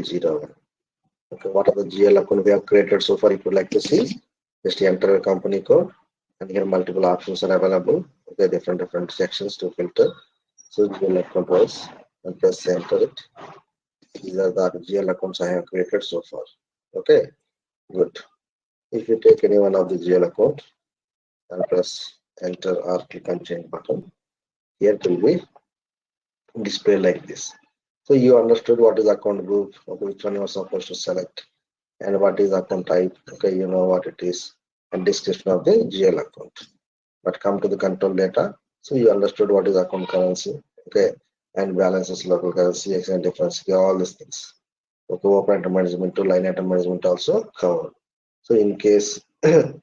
0301. Okay, what are the GL account we have created so far? If you like to see, just enter a company code, and here multiple options are available. Okay, different sections to filter. So GL account was, and press enter it. These are the GL accounts I have created so far. Okay, good. If you take any one of the GL account and press enter or click on change button, here it will be displayed like this. So you understood what is account group, okay, which one you are supposed to select, and what is account type. Okay, you know what it is, and description of the GL account. But come to the control data, so you understood what is account currency, okay, and balances, local currency, exchange difference, okay, all these things. Okay, open item management to line item management also covered. So in case the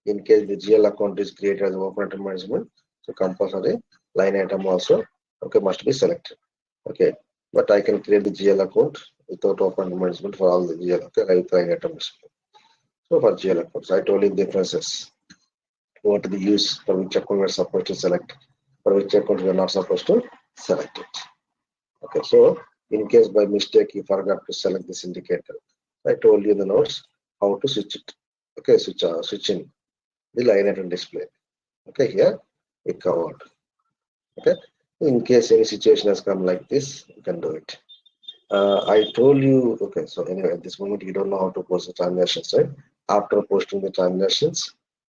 GL account is created as open item management, so compulsory line item also, okay, must be selected. Okay, but I can create the GL account without open item management for all the GL, okay, with line item management. So for GL accounts, I told you the differences. What the use, for which account we are supposed to select, for which account we are not supposed to select it. Okay, so in case by mistake you forgot to select this indicator, I told you the notes how to switch it. Okay, switch in the line item display. Okay, here we covered. Okay, in case any situation has come like this, you can do it. I told you. Okay, so anyway, at this moment you don't know how to post the transactions, right? After posting the transactions,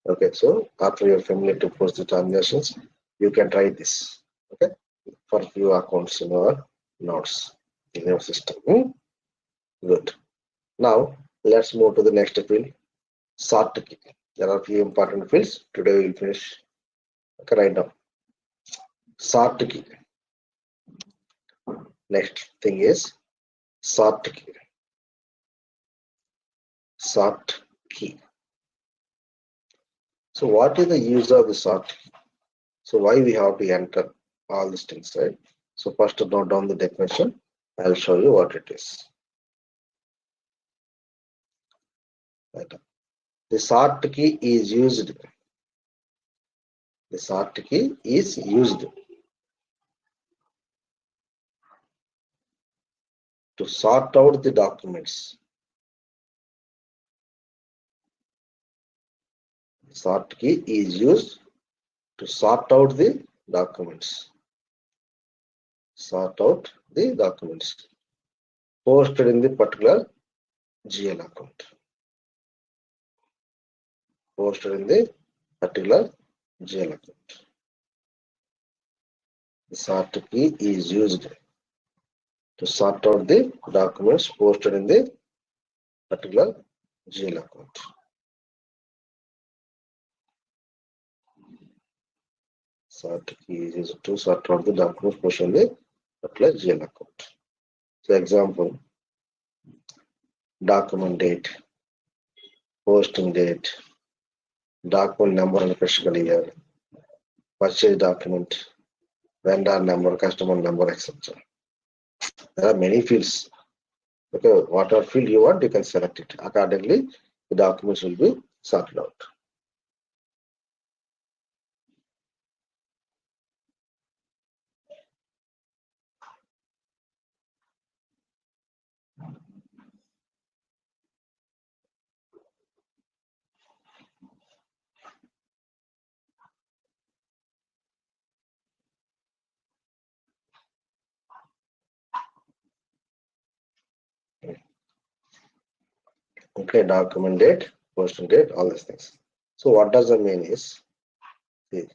okay, so after you're familiar to post the transactions, you can try this. Okay, for few accounts in our notes in your system. Good. Now let's move to the next field, sort key. There are few important fields. Today we'll finish. Okay, right now. Sort key. Next thing is sort key. Sort key. So what is the use of the sort key? So why we have to enter all these things, right? So first to note down the definition. I'll show you what it is. Right. The sort key is used. The sort key is used to sort out the documents. The sort key is used to sort out the documents. Sort out the documents posted in the particular GL account. Posted in the particular GL account. The sort key is used to sort out the documents posted in the particular GL account. Sort key is used to sort out the documents posted in the particular GL account. So example, document date, posting date, document number and fiscal year, purchase document, vendor number, customer number, etc. There are many fields. Okay, whatever field you want, you can select it. Accordingly, the documents will be sorted out. Okay, document date, posting date, all these things. So what does that mean is, see,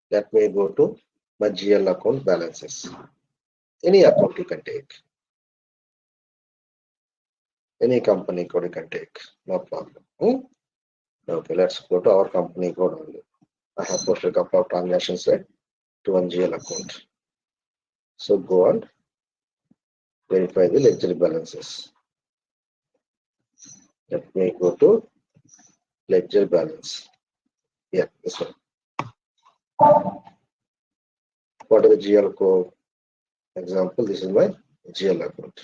let me go to my GL account balances. Any account you can take. Any company code you can take, no problem. Okay, let's go to our company code only. I have posted a couple of transactions, right, to one GL account. So go and verify the ledger balances. Let me go to ledger balance. Yeah, this one. What is the GL code? Example, this is my GL account.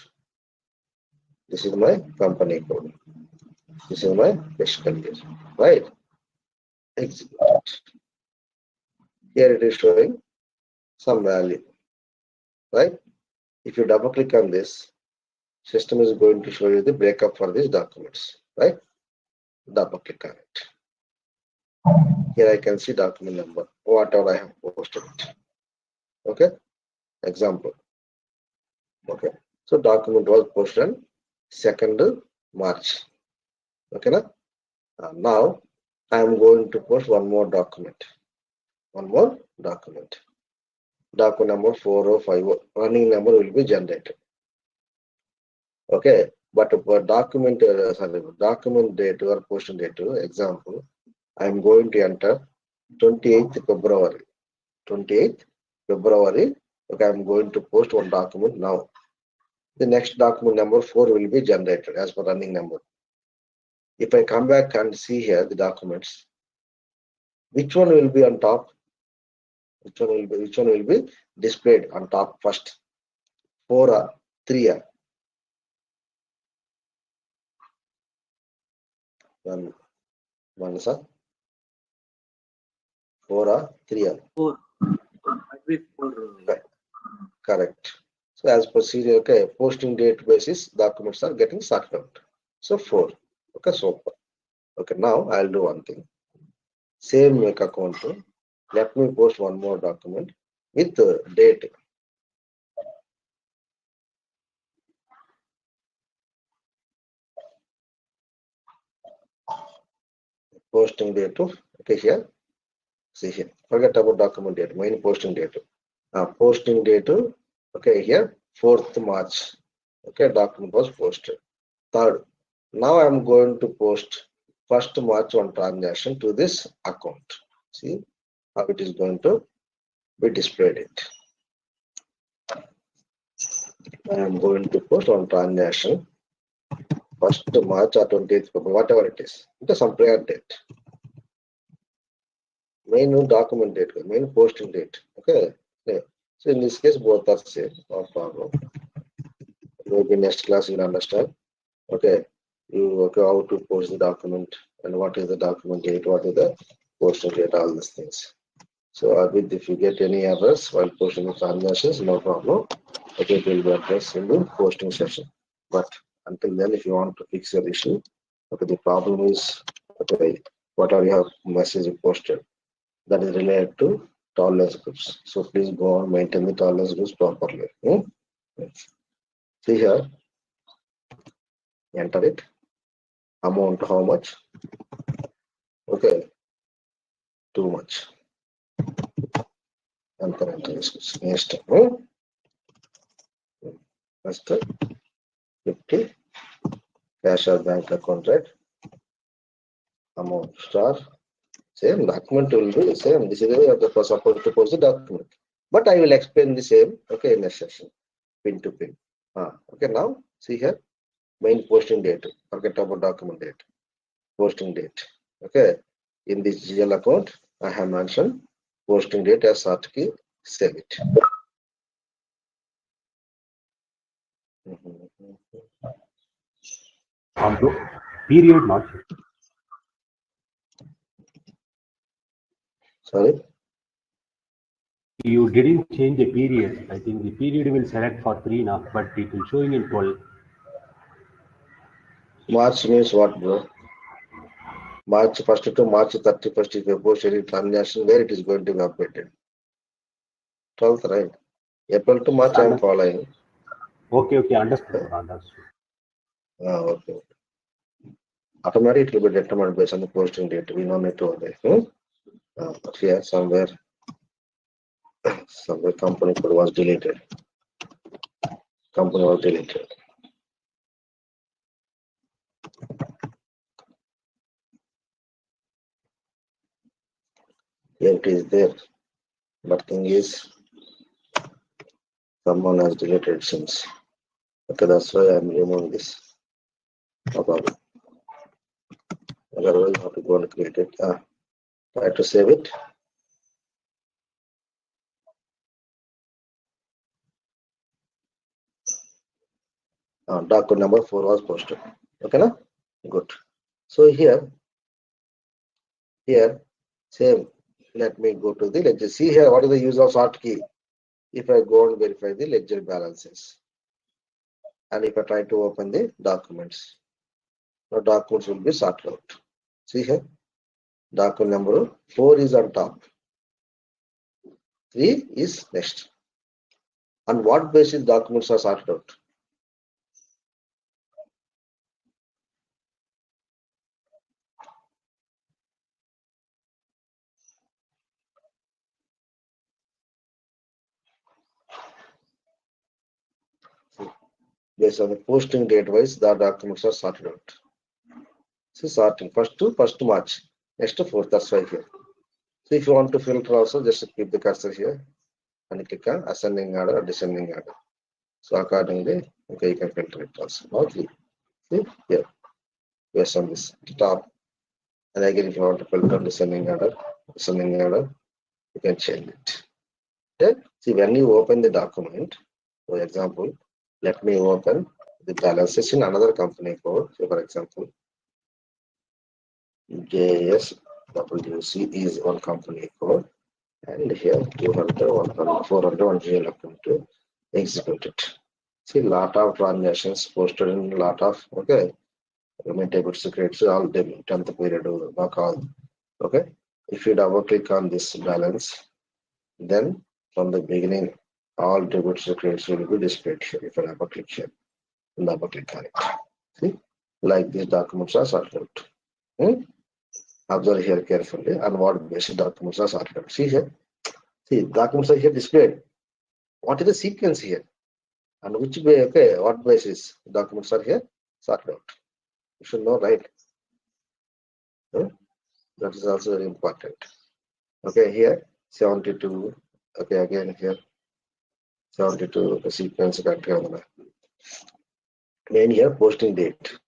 This is my company code. This is my fiscal year, right? Execute. Here it is showing some value, right? If you double click on this, System is going to show you the breakup for these documents, right? Double click on it. Here I can see document number, whatever I have posted it. Okay, example. Okay, so document was posted on 2nd March. Okay, now I am going to post one more document. Document number 4050, running number will be generated. Okay, but for document document date or posting date, example, I am going to enter 28th February. 28th February. Okay, I am going to post one document now. The next document number 4 will be generated as per running number. If I come back and see here the documents, which one will be on top? Which one will be displayed on top first? 4 or 3 or? One sir. 4 or 3 or? 4. Correct. So as per serial, okay, posting date basis, documents are getting sorted out. So 4. Okay, so okay, now I'll do one thing. Same make account. Let me post one more document with date. Posting date. Okay, here. See here. Forget about document date. Main posting date. Posting date. Okay, here 4th March. Okay, document was posted. 3rd. Now I am going to post 1st March one transaction to this account. See how it is going to be displayed. It. I am going to post one transaction 1st March or 20th February, whatever it is. It is some prior date. Main document date, main posting date. Okay. So in this case, both are same. No problem. Maybe next class you'll understand. Okay. How to post the document and what is the document date, what is the posting date, all these things. So if you get any errors while posting the transactions, no problem. Okay, it will be addressed in the posting session. But until then, if you want to fix your issue, okay, the problem is okay, whatever you have message posted that is related to tolerance groups. So please go on maintain the tolerance groups properly. See here, enter it. Amount how much? Okay, too much. Enter this. Next, first 50 cash or bank account, right? Amount star. Same document will be the same. This is the way of the supposed to post the document. But I will explain the same, okay, in next session, pin to pin. Okay, now see here, main posting date. Forget about document date. Posting date. Okay, in this GL account, I have mentioned posting date as short key. Save it. Period not. Sorry. You didn't change the period. I think the period will select for 3 now, but it will showing in 12. March means what, bro? March 1st to March 31st, if you post any transaction, where it is going to be updated? 12th, right? April to March, I am following. Okay, understood. Okay. Automatically, it will be determined based on the posting date. We don't need to worry. Here, somewhere company code was deleted. Company was deleted. Here it is there. But thing is, someone has deleted it since. Okay, that's why I'm removing this. No problem. Otherwise, you have to go and create it. Try to save it. Document number 4 was posted. Okay, na? Good. So here, same. Let me go to the ledger. See here, what is the use of short key? If I go and verify the ledger balances, and if I try to open the documents, the documents will be sorted out. See here, document number 4 is on top, 3 is next. On what basis documents are sorted out? Based on the posting date wise, the documents are sorted out. See, sorting first to 1st March, next to 4th, that's why here. So if you want to filter also, just keep the cursor here and click on ascending order or descending order. So accordingly, okay, you can filter it also. Okay, see here, based on this top. And again, if you want to filter descending order, you can change it. Okay? See, when you open the document, for example, let me open the balances in another company code. So for example, JSWC is one company code, and here 200, 100, 400, 1 GL account to execute it. See, lot of transactions posted in lot of, okay, table secrets, all them 10th period, not all. Okay, if you double click on this balance, then from the beginning, all debit secrets will be displayed here. If I double click here, double click on it. See, like these documents are sorted out. Observe here carefully on what basis documents are sorted out. See here, see documents are here displayed. What is the sequence here? And which way, okay, what basis documents are here sorted out? You should know, right? That is also very important. Okay, here 72. Okay, again here 72 the sequence got main here posting date.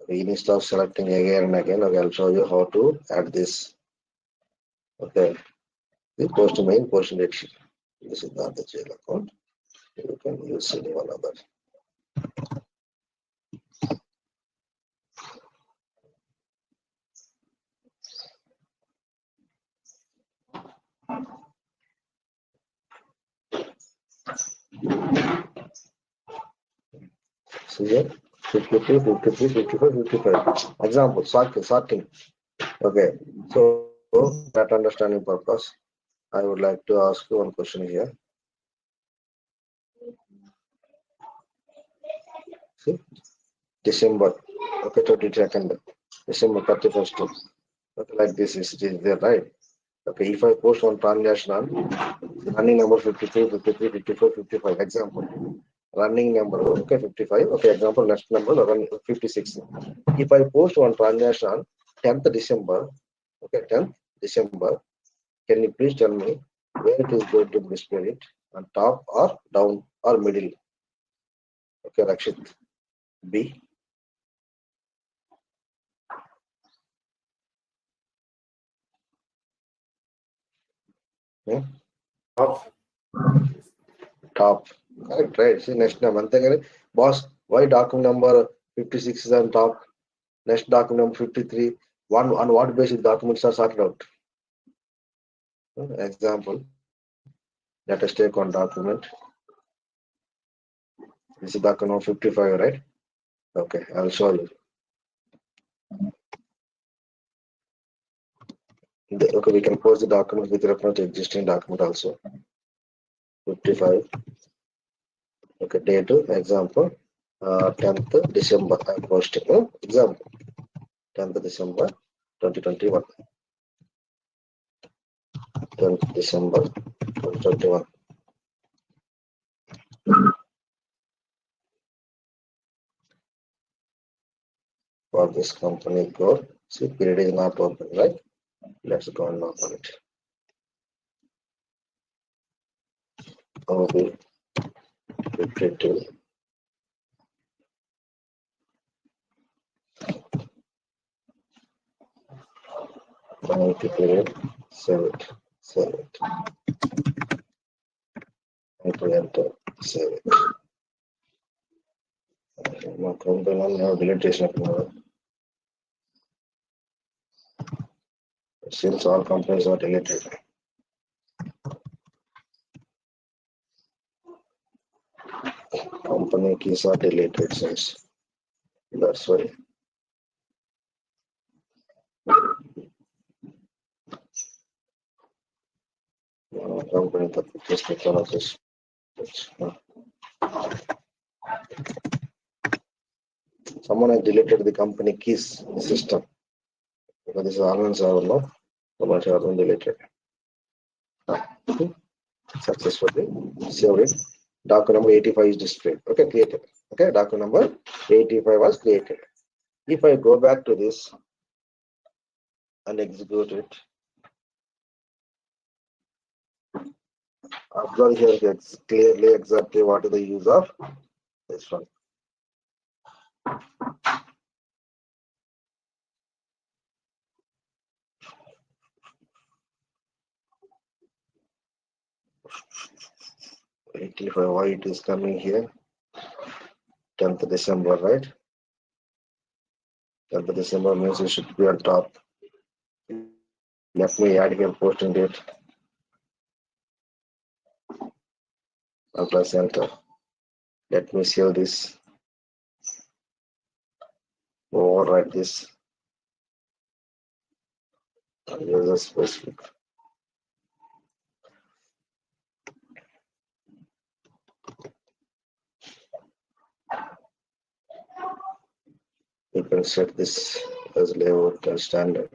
Instead of selecting again and again, okay, I'll show you how to add this. Okay, the post main posting date sheet. This is not the jail account. You can use any one other. So here 52, 53, 55, 55. Example, sorting. Okay, so that understanding purpose, I would like to ask you one question here. See, December, okay, 22nd, December 31st. Okay, like this is there, right? Okay, if I post one transaction on running number 53, 53, 54, 55, example, running number, okay, 55, okay, example, next number, 56. If I post one transaction on 10th December, okay, 10th December, can you please tell me where it is going to be displayed, on top or down or middle? Okay, Rakshit, B. Yeah. Top. Correct, right? See, next number. Boss, why document number 56 is on top? Next document number 53. On what basis documents are sorted out? Example. Let us take one document. This is document number 55, right? Okay, I'll show you. Okay, we can post the document with reference to existing document also. 55. Okay, date, example, 10th December, I'm posting, example, 10th December 2021. 10th December 2021. For this company code, see, period is not open, right? Let's go and open it. Okay, 52. Period, save it, save it. Enter, save it. My company now deletion. Since all companies are deleted. company keys are deleted since that's why. Company just technologies. Someone has deleted the company keys in the system because this is online server, no? Someone has been deleted. Successfully saved it. Document number 85 is displayed. Okay, created. Okay, document number 85 was created. If I go back to this and execute it, observe here gets clearly exactly what is the use of this one. Why it is coming here? 10th December, right? 10th December means it should be on top. Let me add here posting date. I'll press enter. Let me save this. Overwrite this. User specific. You can set this as layout and standard.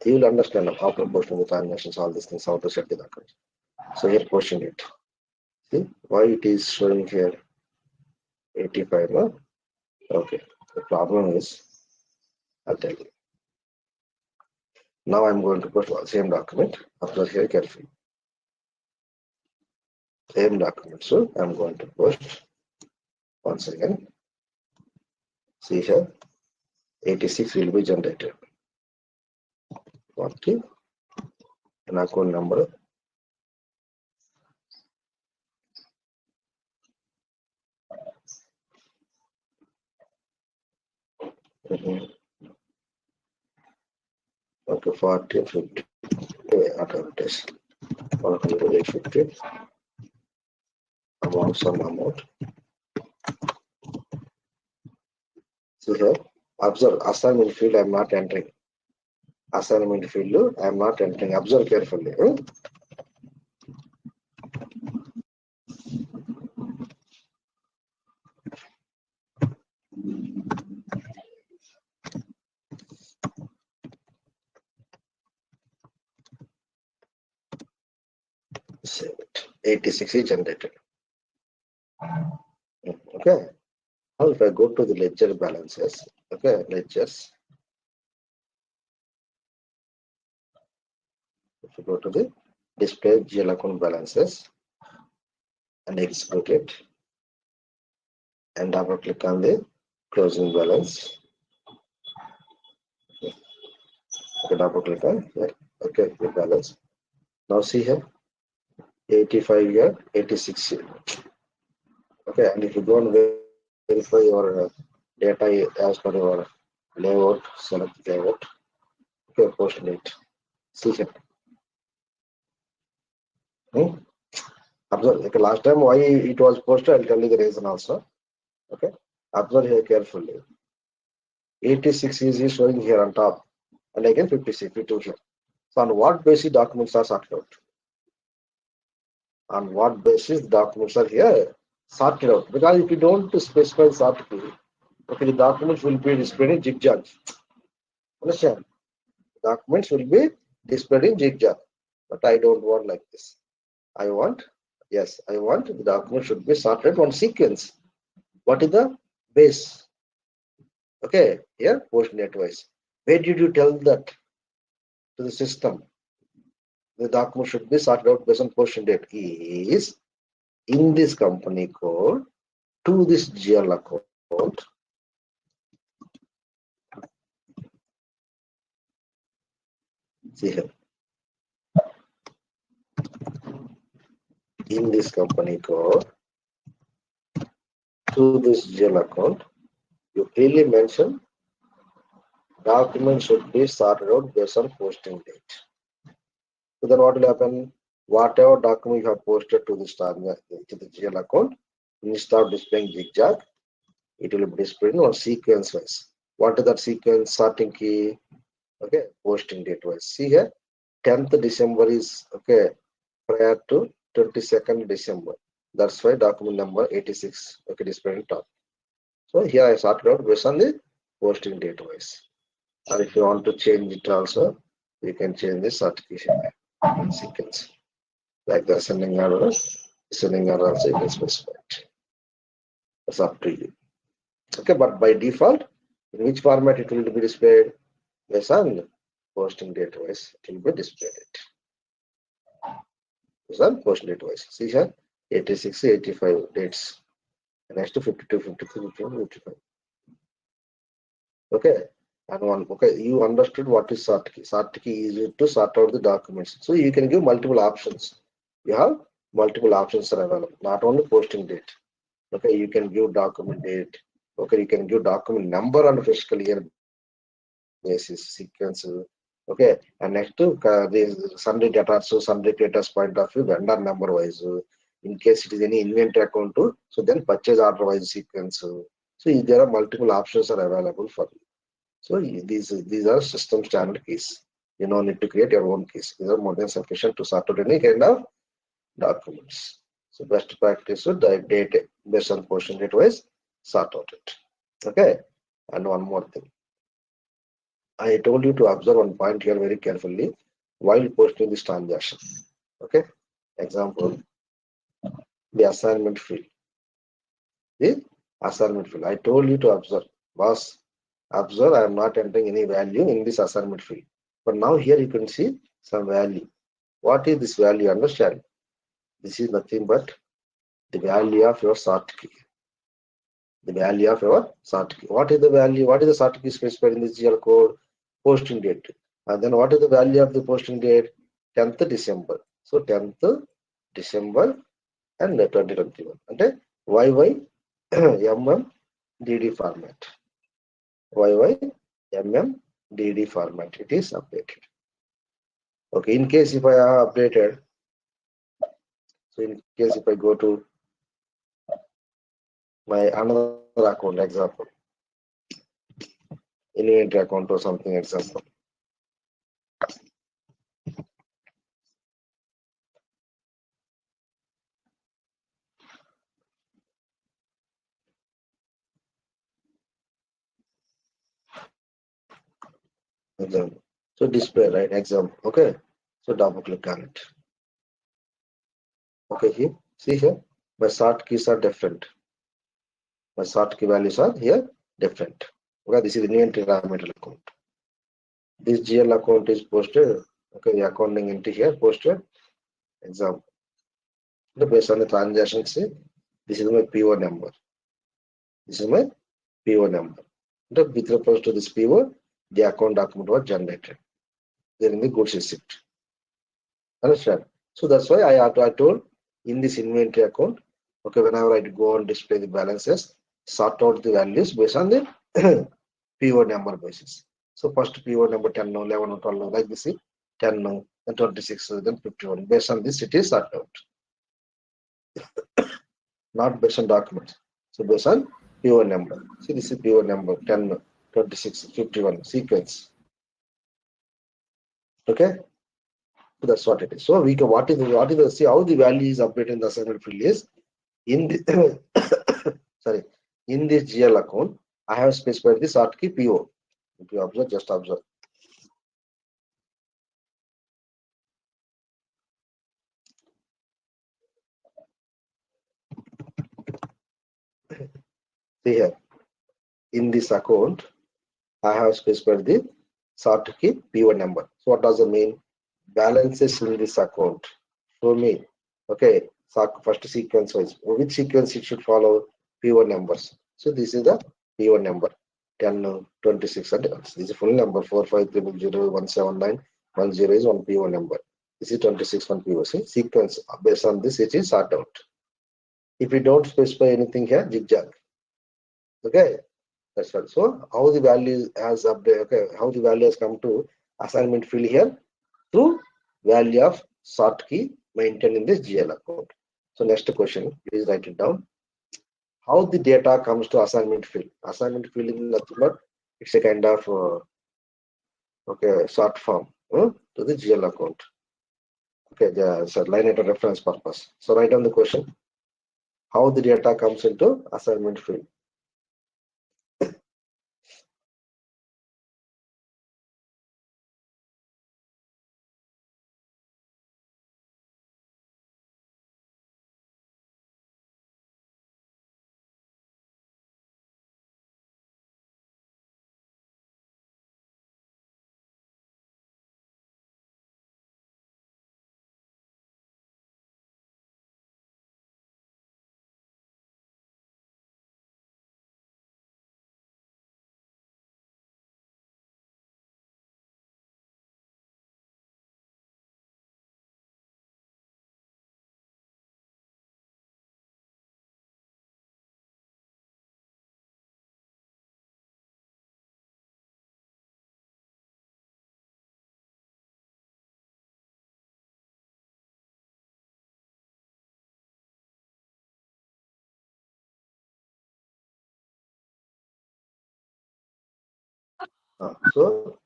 You will understand how to posting the transactions, all these things, how to set the document. So here posting it. See why it is showing here 85, no? Okay. The problem is, I'll tell you. Now I'm going to post the same document. After here carefully. Same document. So I'm going to post once again. See here, 86 will be generated. Okay. An account number. Okay, 40, 50. Auto test. 150. Amount, some amount. See here, observe assignment field I am not entering. Assignment field I am not entering. Observe carefully. 86 is generated. Okay. Now if I go to the ledger balances, okay, ledgers. If you go to the display GL account balances and execute it, and double click on the closing balance. Okay, double click on here. Okay, the balance. Now see here, 85 here, 86 here. Okay, and if you go and verify your data as per your layout, select layout. Okay, post it. See here. Observe. Okay, last time why it was posted, I'll tell you the reason also. Okay, observe here carefully. 86 is showing here on top, and again 56, 52 here. So on what basis documents are sorted out? On what basis documents are here sorted out? Because if you don't specify sort key, okay, the documents will be displayed in zigzag. Understand? Documents will be displayed in zigzag, but I don't want like this. I want, yes, I want the document should be sorted on sequence. What is the base? Okay, here post net wise. Where did you tell that to the system? The document should be sorted out based on posting date is in this company code to this GL account. See here. In this company code to this GL account, you clearly mention document should be sorted out based on posting date. So then what will happen? whatever document you have posted to the GL account, instead of displaying zigzag, it will be displayed on sequence wise. What is that sequence? Sorting key, okay, posting date wise. See here, 10th December is okay prior to 22nd December. That's why document number 86 okay displayed on top. So here I sorted out based on the posting date wise. Or if you want to change it also, you can change the certification sequence. Like the ascending order also you can specify it. It's up to you. Okay, but by default, in which format it will be displayed? Based on posting date wise, it will be displayed. Based on posting date wise. See here, 86, 85 dates. Next to 52, 53, 55. Okay. And one, okay, you understood what is sort key. Sort key is to sort out the documents. So you can give multiple options. You have multiple options are available, not only posting date. Okay, you can give document date. Okay, you can give document number on fiscal year basis sequence. Okay, and next to the sundry data, so sundry creditors point of view, vendor number wise. In case it is any inventory account, so then purchase order wise sequence. So there are multiple options are available for you. So these are system standard keys. You don't need to create your own keys. These are more than sufficient to sort out any kind of documents. So best practice would date based on portion date wise sort out it. Okay, and one more thing. I told you to observe one point here very carefully while posting this transaction. Okay, example, the assignment field. The assignment field. I told you to observe. Boss, observe, I am not entering any value in this assignment field. But now here you can see some value. What is this value? Understand? This is nothing but the value of your sort key. The value of your sort key. What is the value? What is the sort key specified in this GL code? Posting date. And then what is the value of the posting date? 10th December. So 10th December and 2021. Okay. YY DD format. YY DD format. It is updated. Okay. In case if I have updated, so in case if I go to my another account, example, inventory account or something, example. Example. So display, right? Example. Okay. So double click on it. Okay, here. See here. My sort keys are different. My sort key values are here different. Okay, this is the inventory raw material account. This GL account is posted. Okay, the accounting entry here posted. Example. Based on the transaction, see, this is my PO number. This is my PO number. With reference to this PO, the account document was generated. Then in the goods receipt. Understand? So that's why I told in this inventory account, okay, whenever I go and display the balances, sort out the values based on the PO number basis. So first PO number 10, 11, 12, like this, 10, then 26, then 51. Based on this, it is sorted out. Not based on documents. So based on PO number. See, this is PO number 10, 26, 51 sequence. Okay. So that's what it is. So we can what is the see how the value is updated in the assignment field is in the sorry, in this GL account, I have specified the sort key PO. If you observe, just observe. See here, in this account, I have specified the sort key PO number. So what does it mean? Balances in this account. Show me. Okay, so first sequence wise. Which sequence it should follow? PO numbers. So this is the PO number. 10, 26, and this is full number 450017910 is one PO number. This is 26 one PO. See, sequence based on this it is sorted out. If we don't specify anything here, zigzag. Okay, that's right. So how the value has updated? Okay, how the value has come to assignment field here through value of sort key maintained in this GL account. So next question, please write it down. How the data comes to assignment field? Assignment field is nothing but it's a kind of short form to the GL account. So line item reference purpose. So write down the question. How the data comes into assignment field? So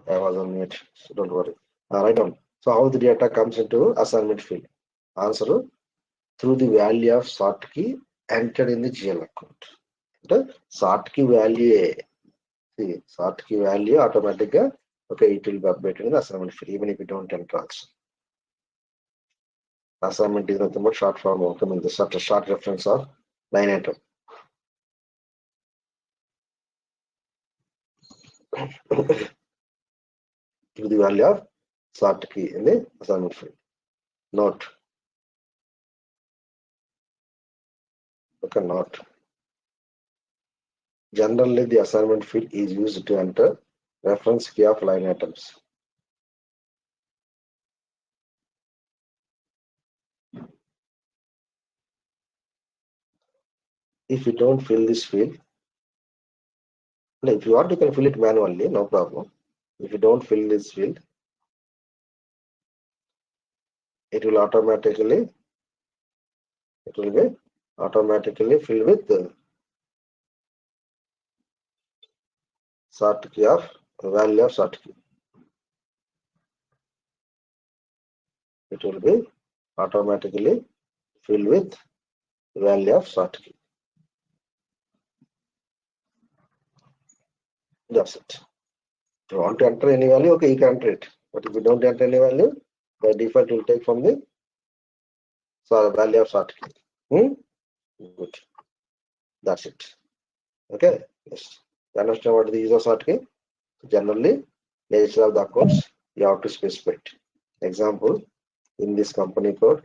I was on mute, so don't worry. Write down. So how the data comes into assignment field? Answer, through the value of sort key entered in the GL account. The sort key value, see, sort key value automatically, it will be updated in the assignment field even if you don't enter also. Assignment is nothing but short form of the short reference of line item. To the value of sort key in the assignment field. Note. Note. Generally, the assignment field is used to enter reference key of line items. If you don't fill this field, if you want, you can fill it manually, no problem. If you don't fill this field, it will automatically fill with the sort key of value of sort key. It will be automatically filled with value of sort key. That's it. If you want to enter any value, you can enter it. But if you don't enter any value, by default will take from the value of sort key. Good. That's it. Okay. Yes. You understand what is the use of sort key? Generally, nature of the accounts, you have to specify it. Example, in this company code.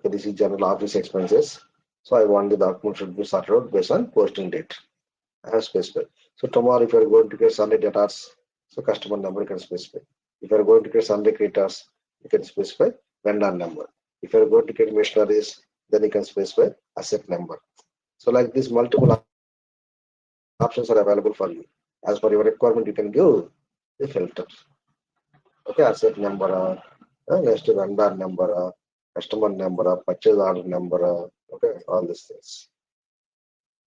This is general office expenses. So I want the document should be sorted out based on posting date. I have specified. So tomorrow, if you are going to get Sunday debtors, so customer number you can specify. If you are going to get Sunday creditors, you can specify vendor number. If you are going to get machineries, then you can specify asset number. So like this, multiple options are available for you. As per your requirement, you can give the filters. Asset number, next vendor number, customer number, purchase order number, all these things.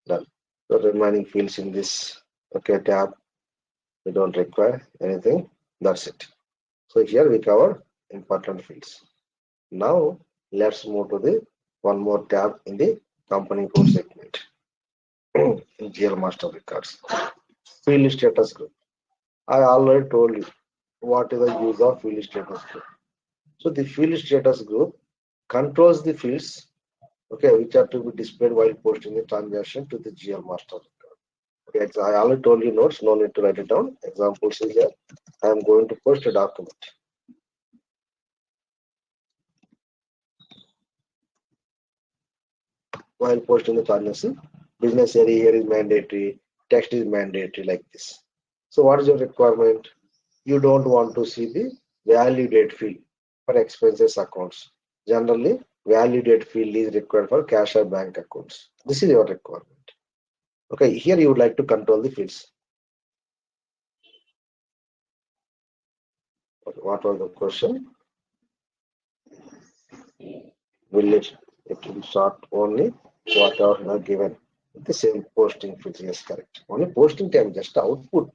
Done. The remaining fields in this tab, we don't require anything. That's it. So here we cover important fields. Now let's move to the one more tab in the company code segment. In GL master records. Field status group. I already told you what is the use of field status group. So the field status group controls the fields, which are to be displayed while posting the transaction to the GL master record. I already told you notes, no need to write it down. Examples is here. I am going to post a document. While posting the transaction, business area here is mandatory, text is mandatory, like this. So what is your requirement? You don't want to see the value date field for expenses accounts. Generally, value date field is required for cash or bank accounts. This is your requirement. Here you would like to control the fields. What was the question? Will it will sort only whatever are given? The same posting field is correct. Only posting time, just output.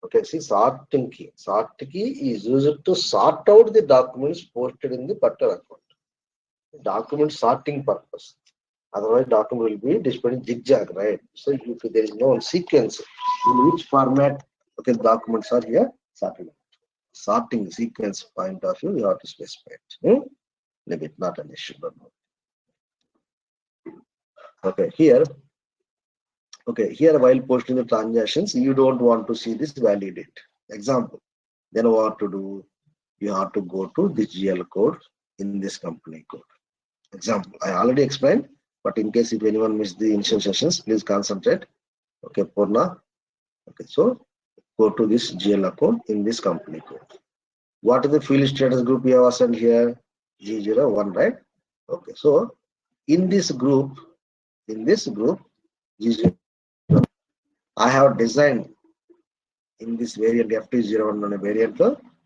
Okay, see, sorting key. Sort key is used to sort out the documents posted in the particular account. Document sorting purpose. Otherwise, document will be displayed in zigzag, right? So if there is no sequence, in which format okay documents are here sorted. Sorting sequence point of view, you have to specify it. Maybe not an issue, but no. Okay, here while posting the transactions, you don't want to see this valid date. Example, then what to do? You have to go to the GL code in this company code. Example, I already explained, but in case if anyone missed the initial sessions, please concentrate. Okay, Purna. Okay, so go to this GL account in this company code. What is the field status group we have assigned here? G01, right? Okay, so in this group, G01, I have designed in this variant FT01 on a variant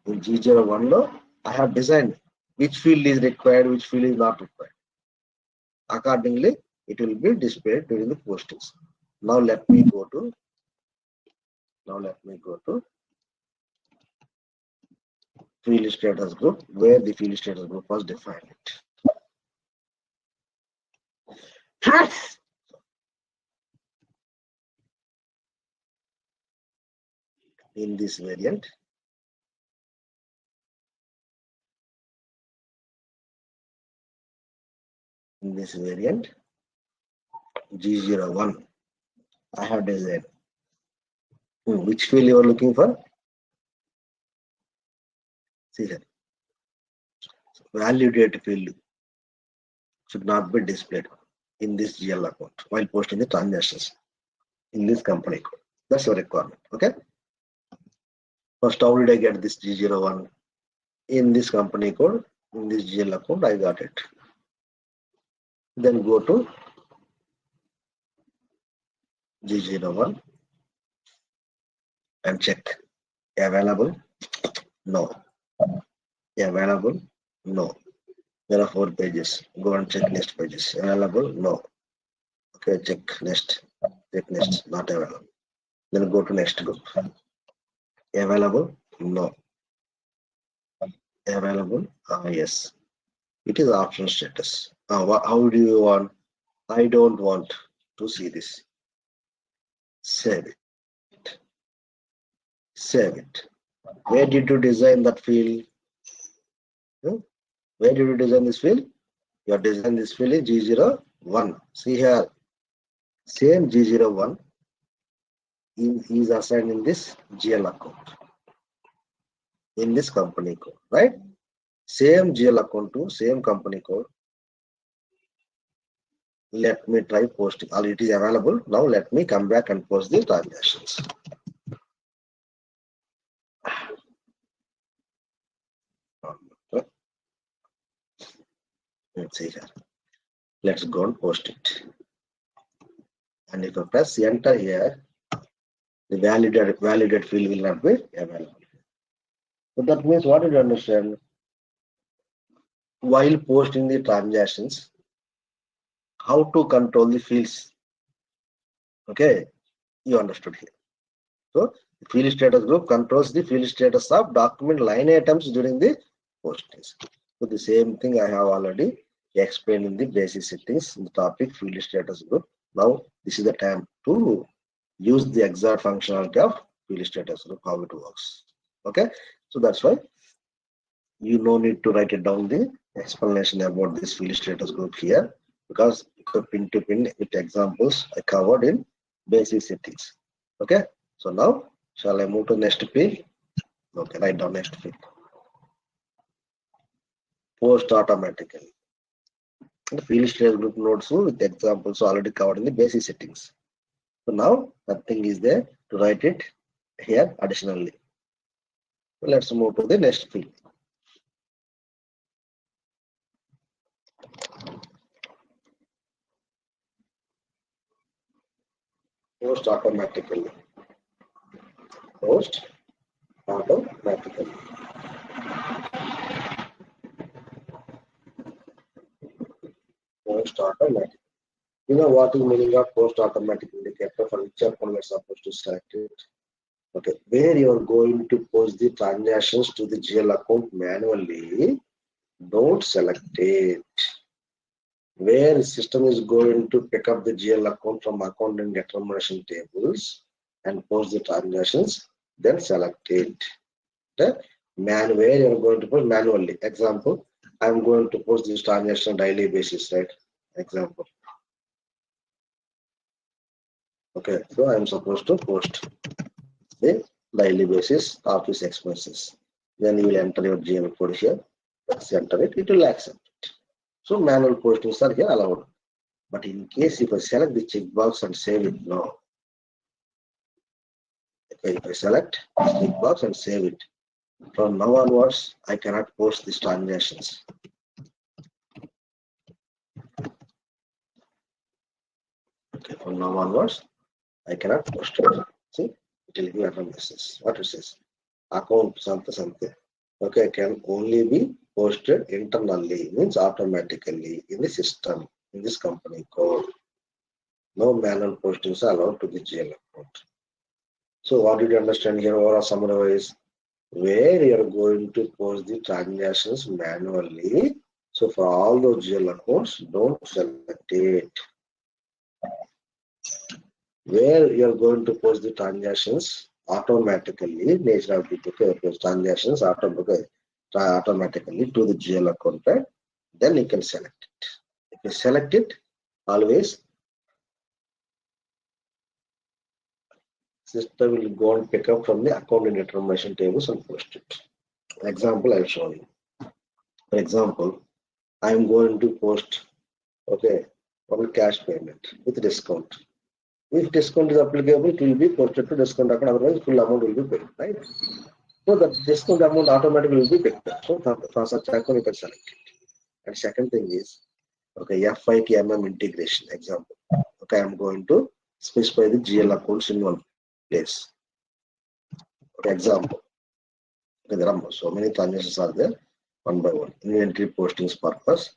in G01 low, I have designed which field is required, which field is not required. Accordingly, it will be displayed during the postings. Now let me go to field status group where the field status group was defined. In this variant, G01, I have designed. Which field you are looking for? See here. Value date field should not be displayed in this GL account while posting the transactions in this company code. That's a requirement. Okay. First, how did I get this G01 in this company code? In this GL account, I got it. Then go to G01 and check. Available? No. Available? No. There are 4 pages. Go and check next pages. Available? No. Okay, check next. Check next. Not available. Then go to next group. Available? No. Available? Yes. It is option status. How do you want? I don't want to see this. Save it. Save it. Where did you design that field? Where did you design this field? You have designed this field in G01. See here. Same G01 is assigned in this GL account. In this company code, right? Same GL account to same company code. Let me try posting. Already it is available. Now let me come back and post the transactions. Let's see here. Let's go and post it. And if I press enter here, the validated field will not be available. So that means what did you understand? While posting the transactions, how to control the fields. Okay, you understood here. So the field status group controls the field status of document line items during the postings. So the same thing I have already explained in the basic settings in the topic field status group. Now this is the time to use the exact functionality of field status group, how it works. Okay, so that's why you no need to write it down the explanation about this field status group here, because pin to pin with examples I covered in basic settings. Okay, so now shall I move to next field? Okay, write down next field. Post automatically. The field status group nodes with examples already covered in the basic settings. So now nothing is there to write it here additionally. So let's move to the next field. Post automatically. Post automatically. post automatic. You know what is meaning of post automatic indicator for which account we are supposed to select it? Okay, where you are going to post the transactions to the GL account manually, don't select it. Where system is going to pick up the GL account from account and determination tables and post the transactions, then select it. Okay? Where you are going to post manually. Example, I am going to post this transaction on daily basis, right? Example. Okay, so I am supposed to post the daily basis office expenses. Then you will enter your GL code here. Let's enter it, it will accept it. So manual postings are here allowed. But in case if I select the checkbox and save it, no. Okay, if I select checkbox and save it, from now onwards, I cannot post these transactions. Okay, from now onwards, I cannot post it. See, it will give a message. What it says? Account something. Okay, can only be posted internally, means automatically in the system, in this company code. No manual postings are allowed to the GL account. So what did you understand here? Or summarize where you are going to post the transactions manually. So for all those GL accounts, don't select it. Where you are going to post the transactions automatically, nature of the transactions automatically to the GL account, right? Then you can select it. If you select it, always system will go and pick up from the account and determination tables and post it. Example I'll show you. For example, I'm going to post, okay, one cash payment with discount. If discount is applicable, it will be posted to discount account, otherwise full amount will be paid, right? So the discount amount automatically will be picked up. So for such account, you can select it. And second thing is, okay, FICO integration example. Okay, I'm going to specify the GL accounts in one place. Okay, example. Okay, there are so many transactions are there, one by one. Inventory postings purpose.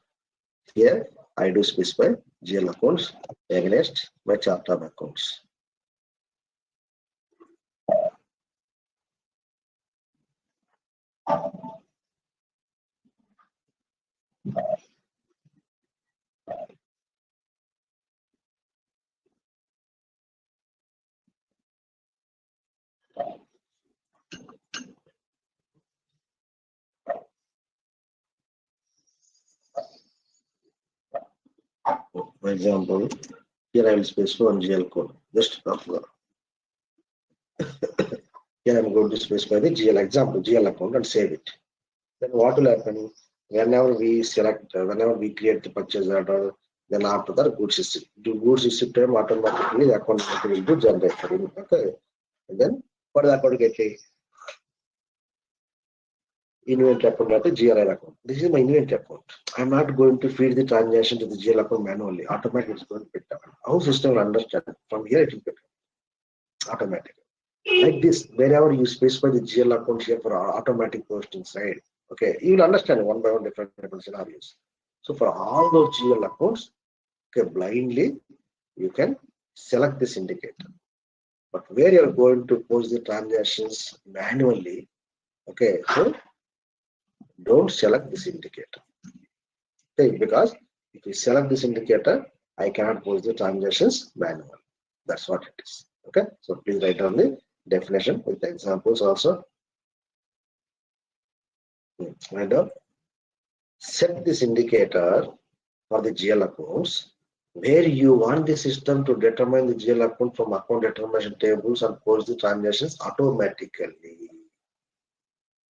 Here, I do specify GL accounts against my chart of accounts. For example, here I will specify one GL code. Just here I'm going to specify the GL example, GL account and save it. Then what will happen? Whenever we select, whenever we create the purchase order, then after that goods is time automatically the account will be generated. Okay. And then what is the account get? Inventory account at the GRI account. This is my inventory account. I'm not going to feed the transaction to the GL account manually. Automatically it's going to pick up. How system will understand? From here it will pick up automatically. Like this, wherever you specify the GL account here for automatic postings, right? Okay, you will understand one by one different scenarios. So for all those GL accounts, okay, blindly you can select this indicator. But where you are going to post the transactions manually, okay, so don't select this indicator. Okay, because if you select this indicator, I cannot post the transactions manually. That's what it is. Okay, so please write down the definition with the examples also. Write down. Set this indicator for the GL accounts where you want the system to determine the GL account from account determination tables and post the transactions automatically.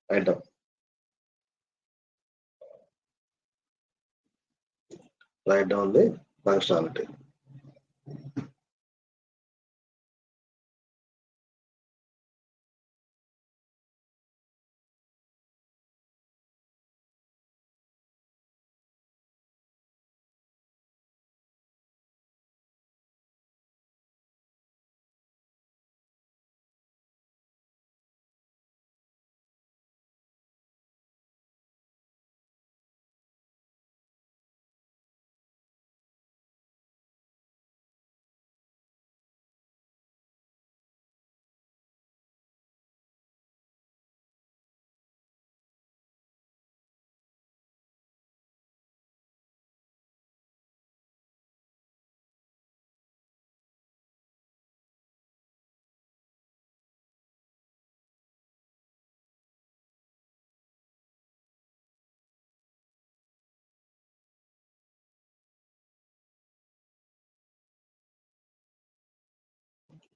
Write down. Write down the functionality.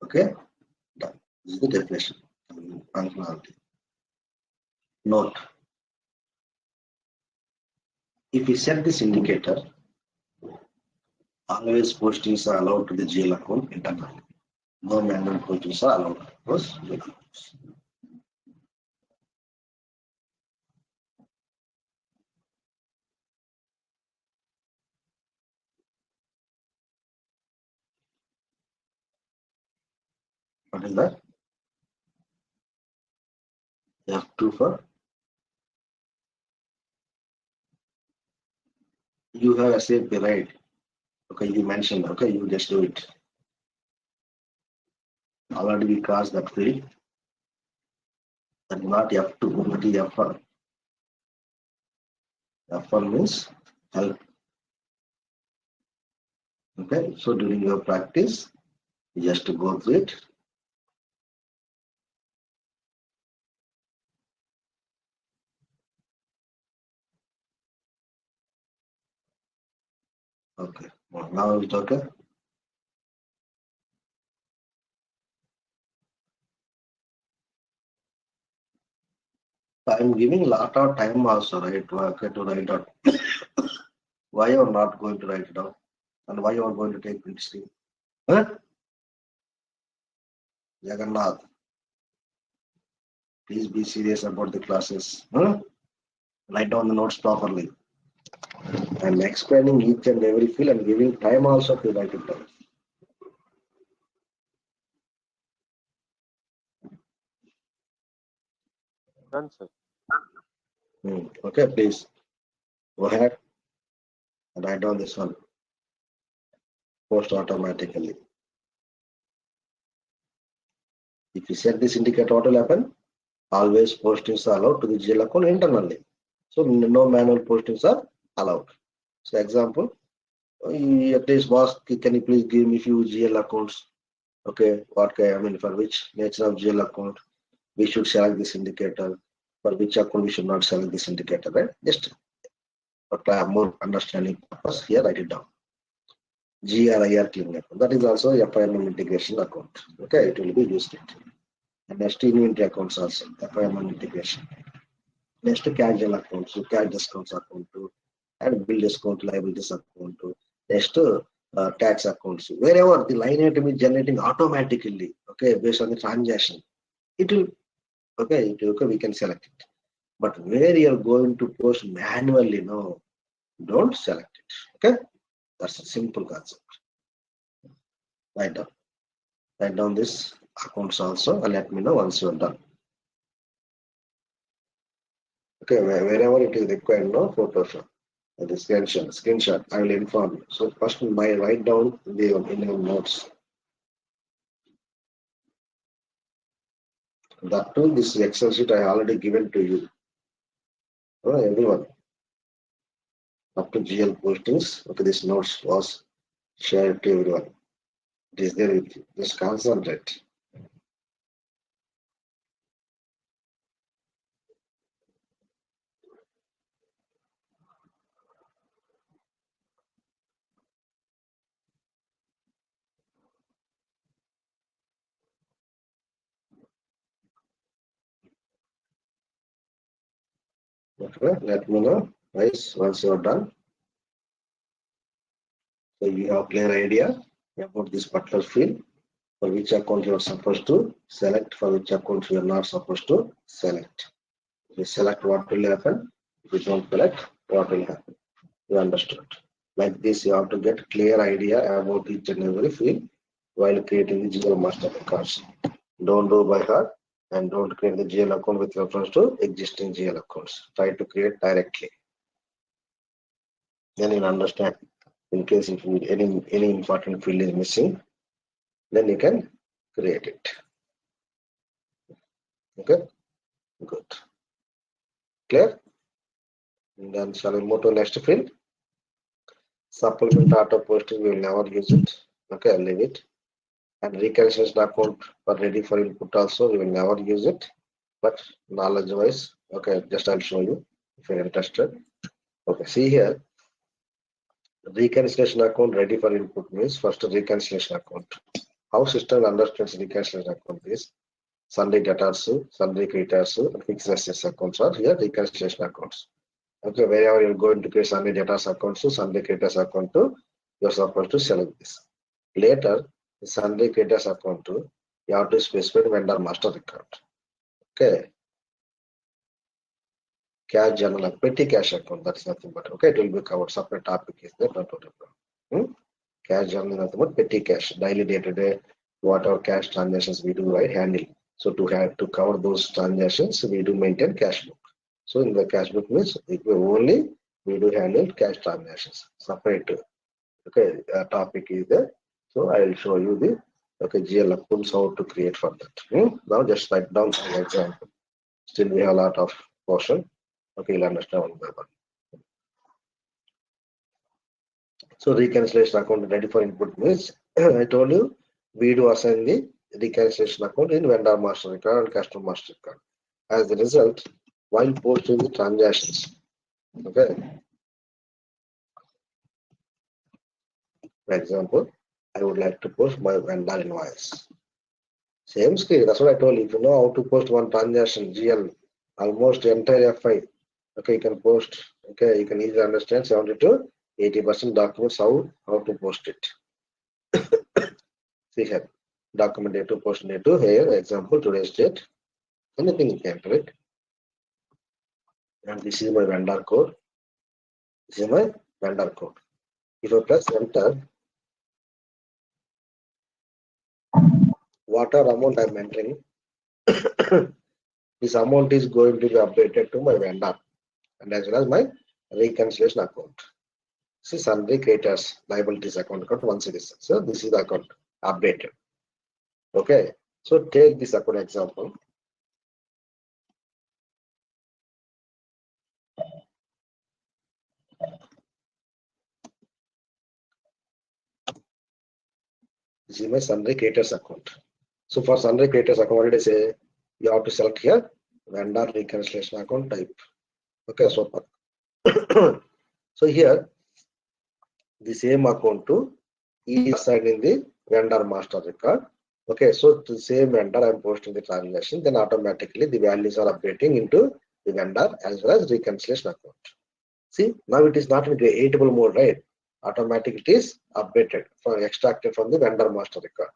Okay, done. This is the definition. Functionality. Note: if we set this indicator, always postings are allowed to the GL account internally. No manual postings are allowed. Those GL accounts. What is that? F2 for you have SAP, right? Okay, you mentioned, okay, you just do it. Already we crossed that field. That is not F2, but is F1. F1 means help. Okay, so during your practice, you just go through it. Okay, well, now it's okay. I'm giving lot of time also, right? Okay, to write out. Why you are not going to write it down? And why you are going to take print screen? Huh? Jagannath, please be serious about the classes. Huh? Write down the notes properly. I'm explaining each and every field and giving time also to write it down. Done, sir. Okay, please go ahead and write down this one. Post automatically. If you set this indicator, what will happen? Always postings are allowed to the GL account internally. So no manual postings are allowed. So example, at least boss, can you please give me few GL accounts? Okay, what can I mean for which nature of GL account we should select this indicator, for which account we should not select this indicator, right? Just for more understanding purpose, here write it down. GRIR cleaning account. That is also a FIM integration account. Okay, it will be used. And next inventory accounts also, FIM integration. Next casual accounts, so cash discounts account to, and bill discount, liabilities account to. Next tax accounts. Wherever the line item is generating automatically, okay, based on the transaction, it will, okay, we can select it. But where you are going to post manually, no, don't select it. Okay, that's a simple concept. Write down this accounts also, and let me know once you are done. Okay, wherever it is required, no Photoshop, the screenshot, I will inform you. So first, write down in your notes. That too, this Excel sheet I already given to you. Everyone. Up to GL postings, okay, this notes was shared to everyone. It is there with you. Just concentrate. Okay, let me know, guys, once you are done. So you have clear idea about this particular field, for which account you are supposed to select, for which account you are not supposed to select. If you select, what will happen? If you don't select, what will happen? You understood. Like this, you have to get clear idea about each and every field while creating the GL master records. Don't do by heart and don't create the GL account with reference to existing GL accounts. Try to create directly. Then you'll understand. In case if any important field is missing, then you can create it. Okay, good. Clear? And then shall we move to next field? Supplement auto posting, we will never use it. Okay, I'll leave it. And reconciliation account for ready for input also, we will never use it. But knowledge wise, okay, just I'll show you if you're interested. Okay, see here. Reconciliation account ready for input means first reconciliation account. how system understands reconciliation account is sundry debtors, sundry creditors, and fixed assets accounts are here reconciliation accounts. Okay, wherever you're going to create sundry debtors accounts to sundry creditors account to, you're supposed to select this. Later, the sundry creditors account to, you have to specify vendor master account. Okay. Cash journal, petty cash account, that's nothing but, okay, it will be covered. Separate topic is there, not problem. Cash journal is nothing but petty cash, daily, day to day, whatever cash transactions we do, right, handle. So to cover those transactions, we do maintain cash book. So in the cash book means only we do handle cash transactions. Separate, okay, topic is there. So I will show you the GL accounts how to create for that. Now just write down an example. Still we have a lot of portion. Okay, you'll understand one by one. So reconciliation account ready for input means I told you we do assign the reconciliation account in vendor master account and customer master account. As a result, while posting the transactions, okay. For example, I would like to post my vendor invoice. Same screen. That's what I told you. If you know how to post one transaction, GL, almost entire FI. Okay, you can post. Okay, you can easily understand 70 to 80% documents how to post it. See here, document A2, post A2. Here, example, today's date. Anything you can click. And this is my vendor code. This is my vendor code. If I press enter, whatever amount I'm entering, this amount is going to be updated to my vendor and as well as my reconciliation account. This is sundry creditors liabilities account once it is. So this is the account updated. Okay. So take this account example. This is my sundry creditors account. So for sundry creditors account, what did I say? You have to select here vendor reconciliation account type. Okay, so so here the same account to is assigned in the vendor master record. Okay, so to the same vendor I'm posting the transaction, then automatically the values are updating into the vendor as well as reconciliation account. See, now it is not in the editable mode, right? Automatically it is updated extracted from the vendor master record.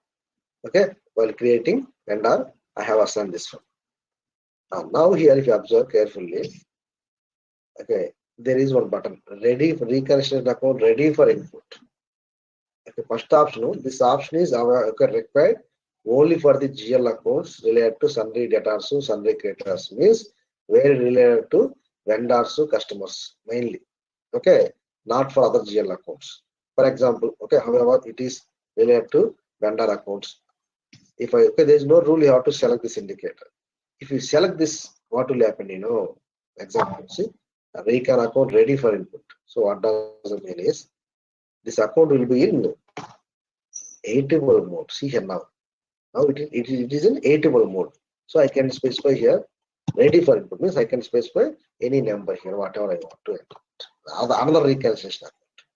Okay, while creating vendor, I have assigned this one. Now here, if you observe carefully, okay, there is one button ready for reconciliation account, ready for input. Okay, first option, this option is required only for the GL accounts related to sundry debtors, sundry creditors, means very related to vendors, customers mainly. Okay, not for other GL accounts. For example, okay, however, it is related to vendor accounts. If there is no rule, you have to select this indicator. If you select this, what will happen? Example, see, a recon account ready for input. So what does it mean is this account will be in editable mode. See here now. Now it is in editable mode. So I can specify here ready for input means I can specify any number here, whatever I want to enter. Another reconciliation account.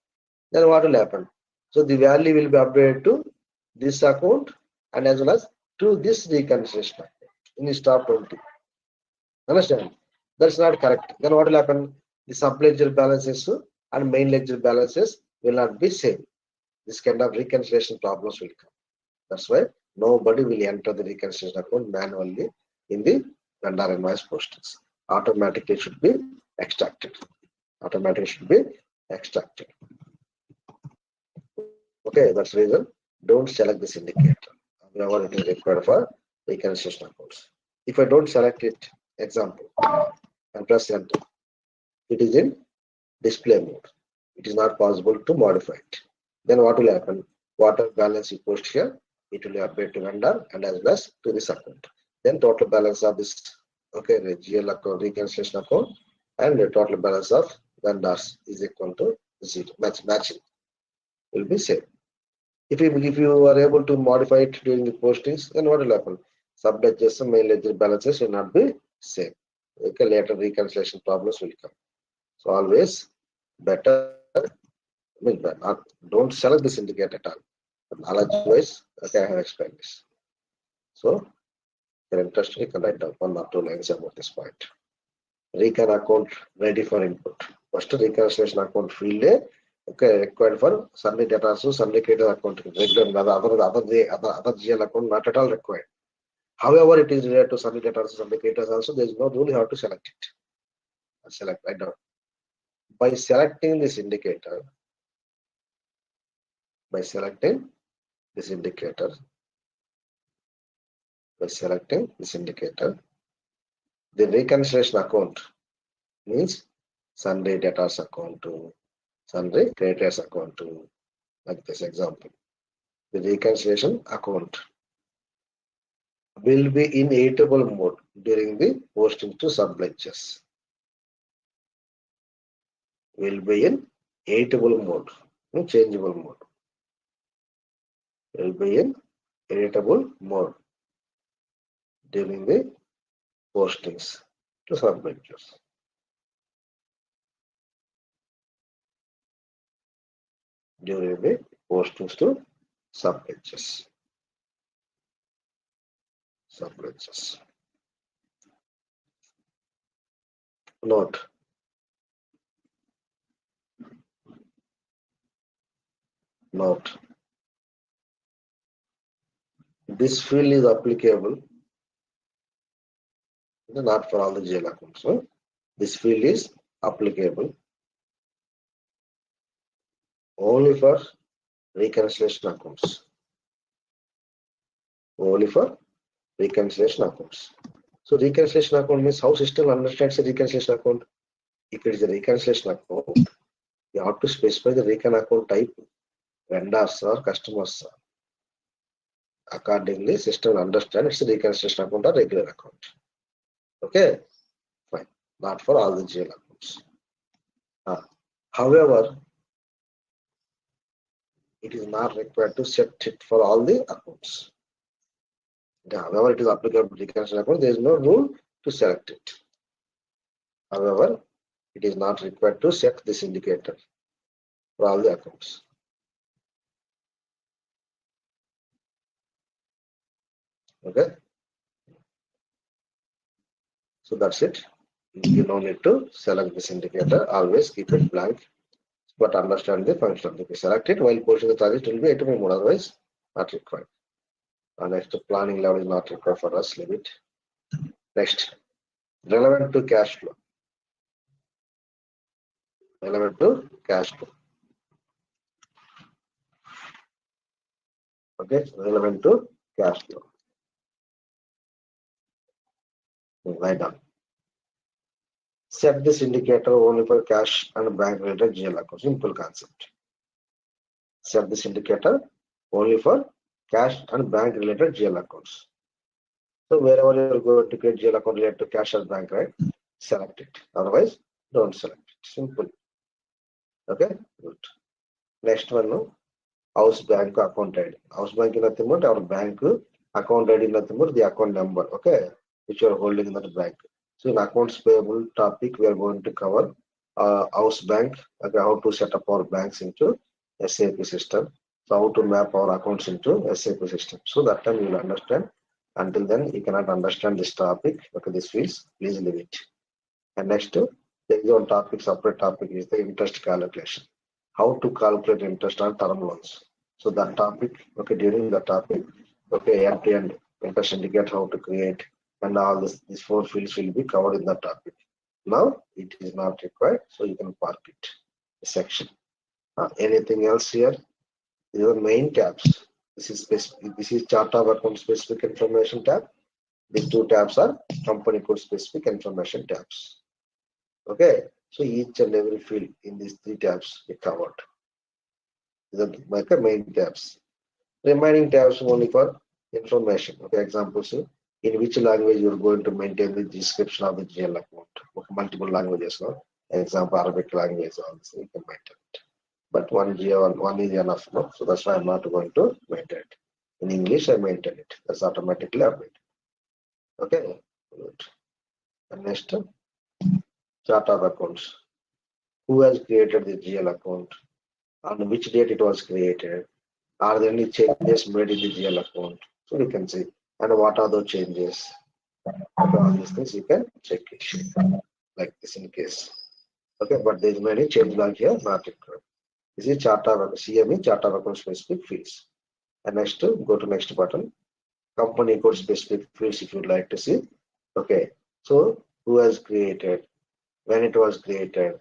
Then what will happen? So the value will be updated to this account and as well as to this reconciliation account instead of 20. Understand? That's not correct. Then what will happen? The sub-ledger balances and main ledger balances will not be same. This kind of reconciliation problems will come. That's why nobody will enter the reconciliation account manually in the vendor invoice postings. Automatically it should be extracted. Automatically should be extracted. Okay, that's the reason. Don't select this indicator. However, it is required for reconciliation accounts. If I don't select it, example, and press enter, it is in display mode. It is not possible to modify it. Then what will happen? Whatever balance you post here, it will update to vendor and as well as to this account. Then total balance of this, okay, the GL account, reconciliation account, and the total balance of vendors is equal to 0. Matching will be same. If you are able to modify it during the postings, then what will happen? Sub-ledgers and main ledger balances will not be same. Okay, later reconciliation problems will come. So always better, don't select this indicator at all. knowledge wise, okay, I have explained this. So, if you're interested, you can write down 1 or 2 lines about this point. Recon account ready for input. First, reconciliation account field, okay, required for Sunday data, so Sunday creator account, regular, other GL account, not at all required. However, it is related to Sunday data, so Sunday creators also, there is no rule, you have to select it. Select right now. By selecting this indicator, the reconciliation account means Sunday data's account to Sunday creators account to, like this example. The reconciliation account will be in editable mode during the posting to subledgers. Will be in editable mode, no changeable mode. Will be in editable mode during the postings to subledgers. During the postings to subledgers. Note. This field is applicable not for all the GL accounts. So this field is applicable only for reconciliation accounts. Only for reconciliation accounts. So reconciliation account means how system understands the reconciliation account. If it is a reconciliation account, you have to specify the recon account type, vendors or customers. Accordingly, system understands it's a reconciliation account or regular account. Okay, fine. Not for all the GL accounts. However, it is not required to set it for all the accounts. However, it is applicable to reconciliation account, there is no rule to select it. However, it is not required to set this indicator for all the accounts. Okay. So that's it. You don't need to select this indicator. Always keep it blank, but understand the function. If you select it while posting the target, it will be editable mode. Otherwise, not required. Next, planning level is not required for us. Leave it. Next, relevant to cash flow. Relevant to cash flow. Okay, relevant to cash flow. Write down. Set this indicator only for cash and bank related GL accounts. Simple concept. Set this indicator only for cash and bank related GL accounts. So wherever you're going to create GL account related to cash or bank, right? Select it. Otherwise, don't select it. Simple. Okay, good. Next one, house bank account ID. House bank is nothing but our bank account ID, nothing but the account number, okay, which you are holding in that bank. So in accounts payable topic, we are going to cover house bank, okay, how to set up our banks into SAP system. So how to map our accounts into SAP system. So that time you will understand. Until then, you cannot understand this topic. Okay, this fields, please leave it. And next, there is one topic, separate topic is the interest calculation. How to calculate interest on term loans. So that topic, okay, during the topic, okay, end-to-end interest indicate how to create, and all these 4 fields will be covered in the topic. Now it is not required, so you can park it. Section. Anything else here? These are main tabs. This is chart of account specific information tab. These 2 tabs are company code specific information tabs. Okay, so each and every field in these 3 tabs is covered. These are like the main tabs. Remaining tabs only for information. Okay, examples, in which language you are going to maintain the description of the GL account. Okay, multiple languages, no? Example, Arabic language, also you can maintain it. But one is enough, no? So that's why I'm not going to maintain it. In English, I maintain it. That's automatically updated. Okay, good. And next, chart of accounts. Who has created the GL account? On which date it was created? Are there any changes made in the GL account? So we can see. And what are those changes? Okay, all these things you can check it like this in case. Okay, but there is no any change log here, not required. This is chart of CME, chart of account specific fields. And next, go to next button. Company code specific fields if you'd like to see. Okay, so who has created, when it was created,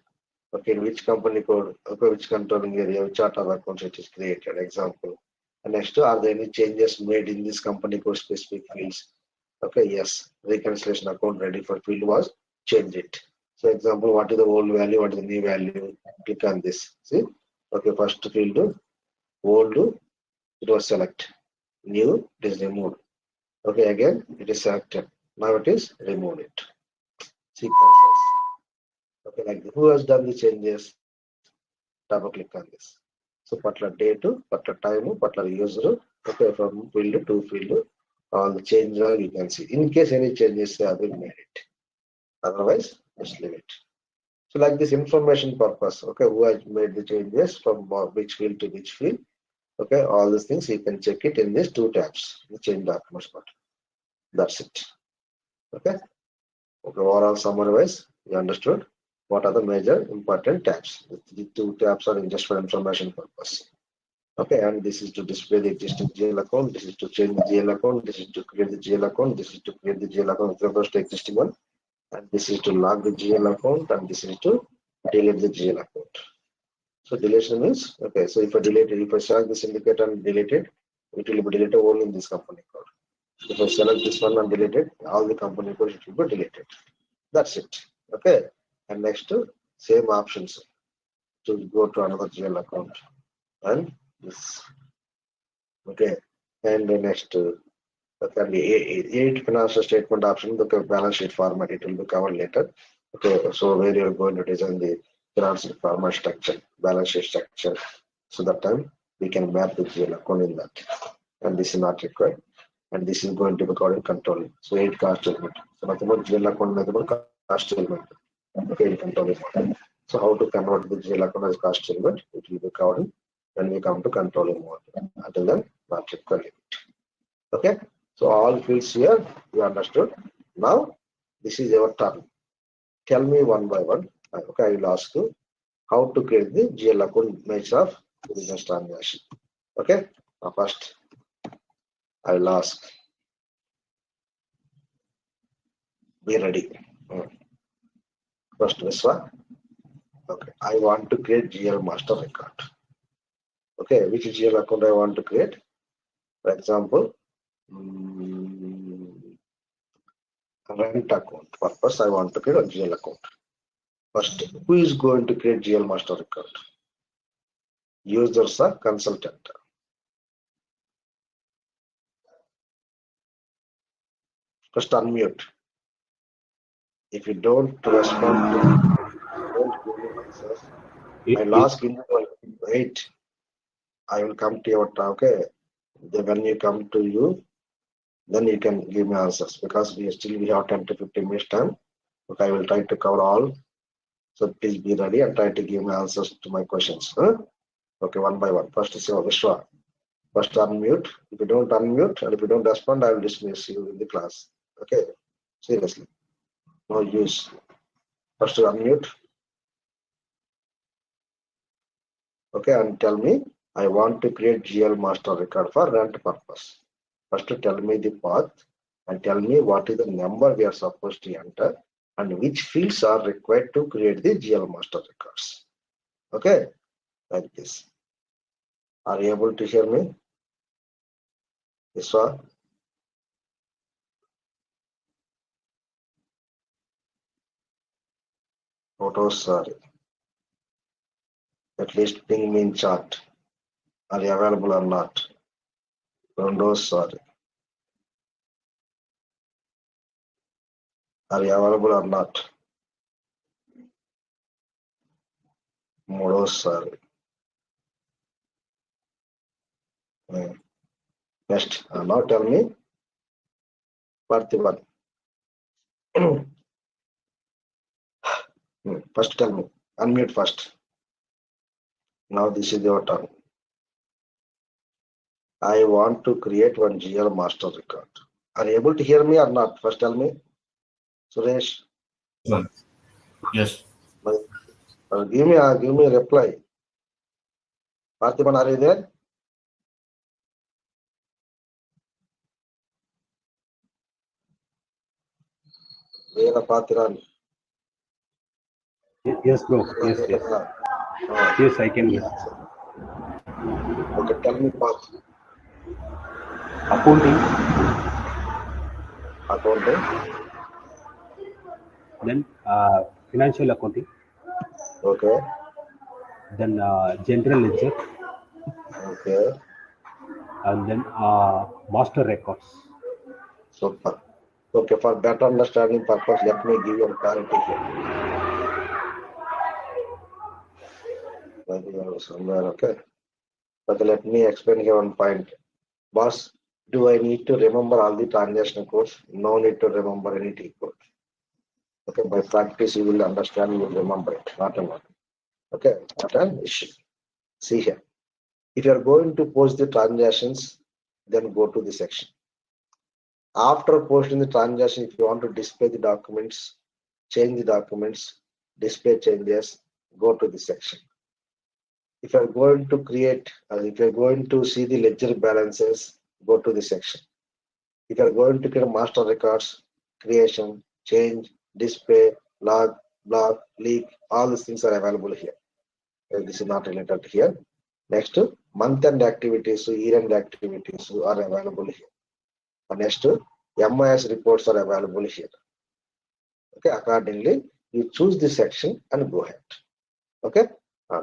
okay, in which company code, okay, which controlling area, which chart of accounts it is created, example. And next, are there any changes made in this company code specific fields? Okay, yes, reconciliation account ready for field was change it. So example, what is the old value, what is the new value? Click on this. See, okay, first field, old, it was select. New, it is removed. Okay, again, it is selected. Now it is remove it. Sequences. Okay, like who has done the changes? Double click on this. So particular date, particular time, particular user. Okay, from field to field, all the changes you can see. In case any changes have been made it. Otherwise, just leave it. So like this information purpose. Okay, who has made the changes from which field to which field? Okay, all these things you can check it in these two tabs. The change documents button. That's it. Okay. Okay, overall summary wise, you understood what are the major important tabs. The two tabs are just for information purpose. Okay, and this is to display the existing GL account, this is to change the GL account, this is to create the GL account, this is to create the GL account with reference to existing one, and this is to log the GL account, and this is to delete the GL account. So deletion means, okay, so if I select this indicator and delete it, it will be deleted only in this company code. If I select this one and delete it, all the company codes it will be deleted. That's it. Okay. And next, same options to go to another GL account and this. Okay. And the next, okay, the eight financial statement option, the balance sheet format, it will be covered later. Okay. So where you're going to design the financial format structure, balance sheet structure. So that time we can map the GL account in that. And this is not required. And this is going to be covered in controlling. So 8 cost element. So nothing but GL account, nothing but cost element. Okay, controlling. So how to convert the GL account as cost element? It will be covered when we come to controlling mode. Until then, not required. Okay. So all fields here you understood. Now this is your turn. Tell me one by one. Okay, I will ask you how to create the GL account measure of business transaction. Okay. Now first I will ask. Be ready. First, Viswa. Okay, I want to create GL master record. Okay, which GL account I want to create? For example, rent account. First, I want to create a GL account. First, who is going to create GL master record? Users or consultant? First, unmute. If you don't respond to me, don't give me answers. I'll ask you, wait. I will come to your talk. Okay. When you come to you, then you can give me answers because we have 10 to 15 minutes time. Okay, I will try to cover all. So please be ready and try to give me answers to my questions. Huh? Okay, one by one. First is Vishwa. First unmute. If you don't unmute and if you don't respond, I will dismiss you in the class. Okay, seriously. No use. First unmute. Okay, and tell me, I want to create GL master record for rent purpose. First tell me the path and tell me what is the number we are supposed to enter and which fields are required to create the GL master records. Okay, like this. Are you able to hear me? Yes, sir. Photos, sorry. At least ping me in chat. Are you available or not? Windows, sorry. Are you available or not? Modos, sorry. Next, now tell me. Parthiban. First tell me. Unmute first. Now this is your turn. I want to create one GL master record. Are you able to hear me or not? First tell me, Suresh. One. Yes. Give me a reply. Parthiban, are you there? Vera Parthiran. Yes, bro. Yes. Yes, I can hear. Okay, tell me Path. Accounting, Accounting. then financial accounting, Okay. then general ledger, Okay. and then master records. Super. Okay, for better understanding purpose, let me give you a clarity here. Maybe somewhere, okay. But let me explain here one point. Boss, do I need to remember all the transaction codes? No need to remember any T code. Okay, by practice you will understand, you will remember it, not a lot. Okay, not an issue. See here. If you are going to post the transactions, then go to the section. After posting the transaction, if you want to display the documents, change the documents, display changes, go to the section. If you are going to create, if you are going to see the ledger balances, go to the section. If you are going to create master records, creation, change, display, log, block, leak, all these things are available here. This is not related here. Next, month-end activities, year-end activities are available here. And next, MIS reports are available here. Okay, accordingly, you choose this section and go ahead. Okay,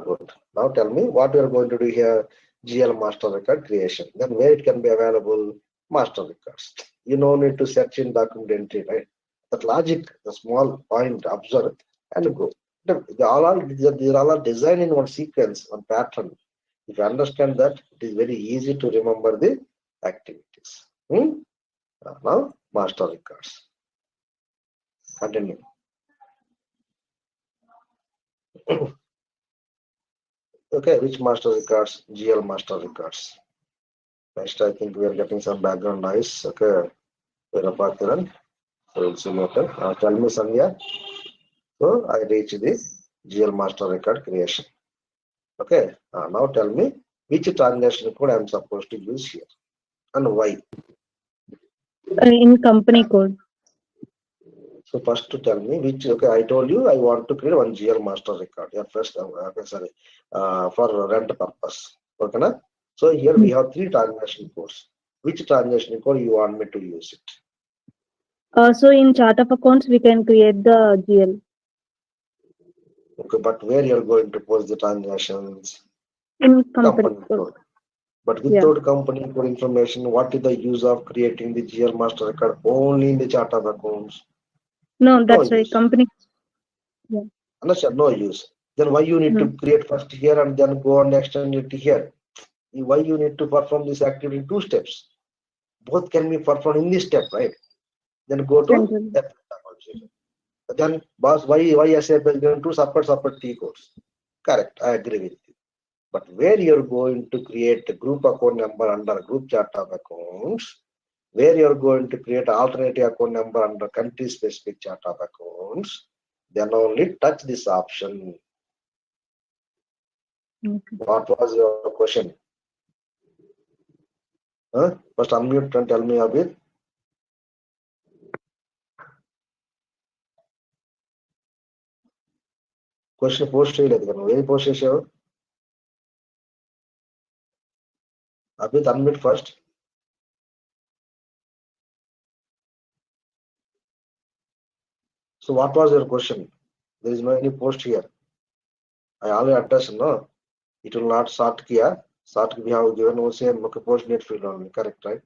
good. Now tell me what we are going to do here. GL master record creation. Then where it can be available? Master records. You no need to search in document entry, right? That logic, the small point, observe and go. These all are designed in one sequence, one pattern. If you understand that, it is very easy to remember the activities. Now, master records. Continue. Okay, which master records? GL master records. Next, I think we are getting some background noise. Okay, Veerapathiran. So we'll see later. Tell me, Sandhya. So I reached the GL master record creation. Okay, now tell me which transaction code I am supposed to use here and why. In company code. So first to tell me which, okay, I told you I want to create one GL master record. Yeah, first, sorry, for rent purpose. Okay, na? So here we have three transaction codes. Which transaction code you want me to use it? So in chart of accounts, we can create the GL. Okay, but where you are going to post the transactions? In company code. But without company code information, what is the use of creating the GL master record only in the chart of accounts? No, that's right. Company. Yeah. Understand? No use. Then why you need to create first here and then go and extend it here? Why you need to perform this activity in two steps? Both can be performed in this step, right? Then go to then boss, why SAP is going to separate T codes? Correct, I agree with you. But where you're going to create a group account number under group chart of accounts, where you're going to create alternative account number under country specific chart of accounts, then only touch this option. What was your question? First unmute and tell me a bit. Question post చేయలేదు కదా ఏ post చేసావు అభిత్ unmute first. So what was your question? There is no any post here. I already addressed, no? It will not sort kiya. Sort we have given also same post net field only, correct, right?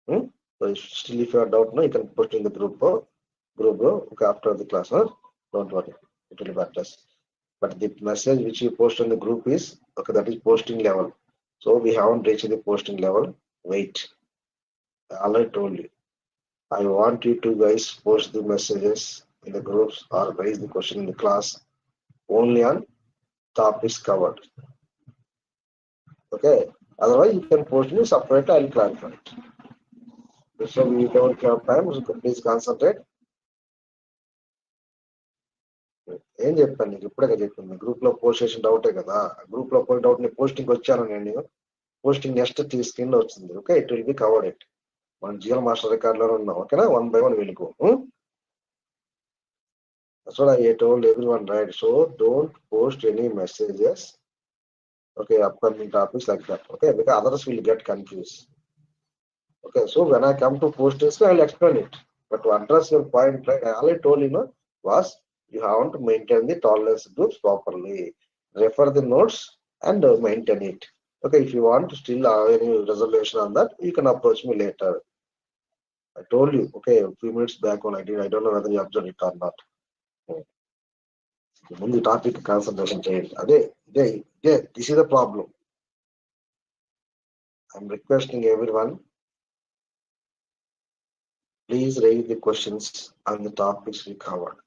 So still if you have doubt, no, you can post in the group, okay, after the class, huh? Don't worry, it will be addressed. But the message which you post in the group is, okay, that is posting level. So we haven't reached the posting level. Wait, I already told you. I want you to guys post the messages in the groups or raise the question in the class only on topics covered. Okay. Otherwise, you can post me separate. I'll clarify it. So we don't have time. So please concentrate. ఏం చెప్పాను నీకు ఇప్పుడే చెప్పింది group లో post చేసిన డౌటే కదా group లో పోయి డౌట్ ని పోస్టింగ్ వచ్చాను నేను పోస్టింగ్ నెక్స్ట్ స్క్రీన్ లో వచ్చింది okay it will be covered it మన జియల్ మాస్టర్ రికార్డ్ లో ఉన్నాం ఓకేనా 1 by 1 వెళ్ళిపో so I told everyone right so don't post any messages okay upcoming topics like that okay because others will get confused okay so when I come to post this I'll explain it but to address your point right I already told you was you have to maintain the tolerance groups properly refer the notes and maintain it okay if you want to still have any reservation on that you can approach me later I told you okay a few minutes back when I don't know whether you observed it or not ముందు topic concentration చేయండి అదే this is the problem I'm requesting everyone please raise the questions on the topics we covered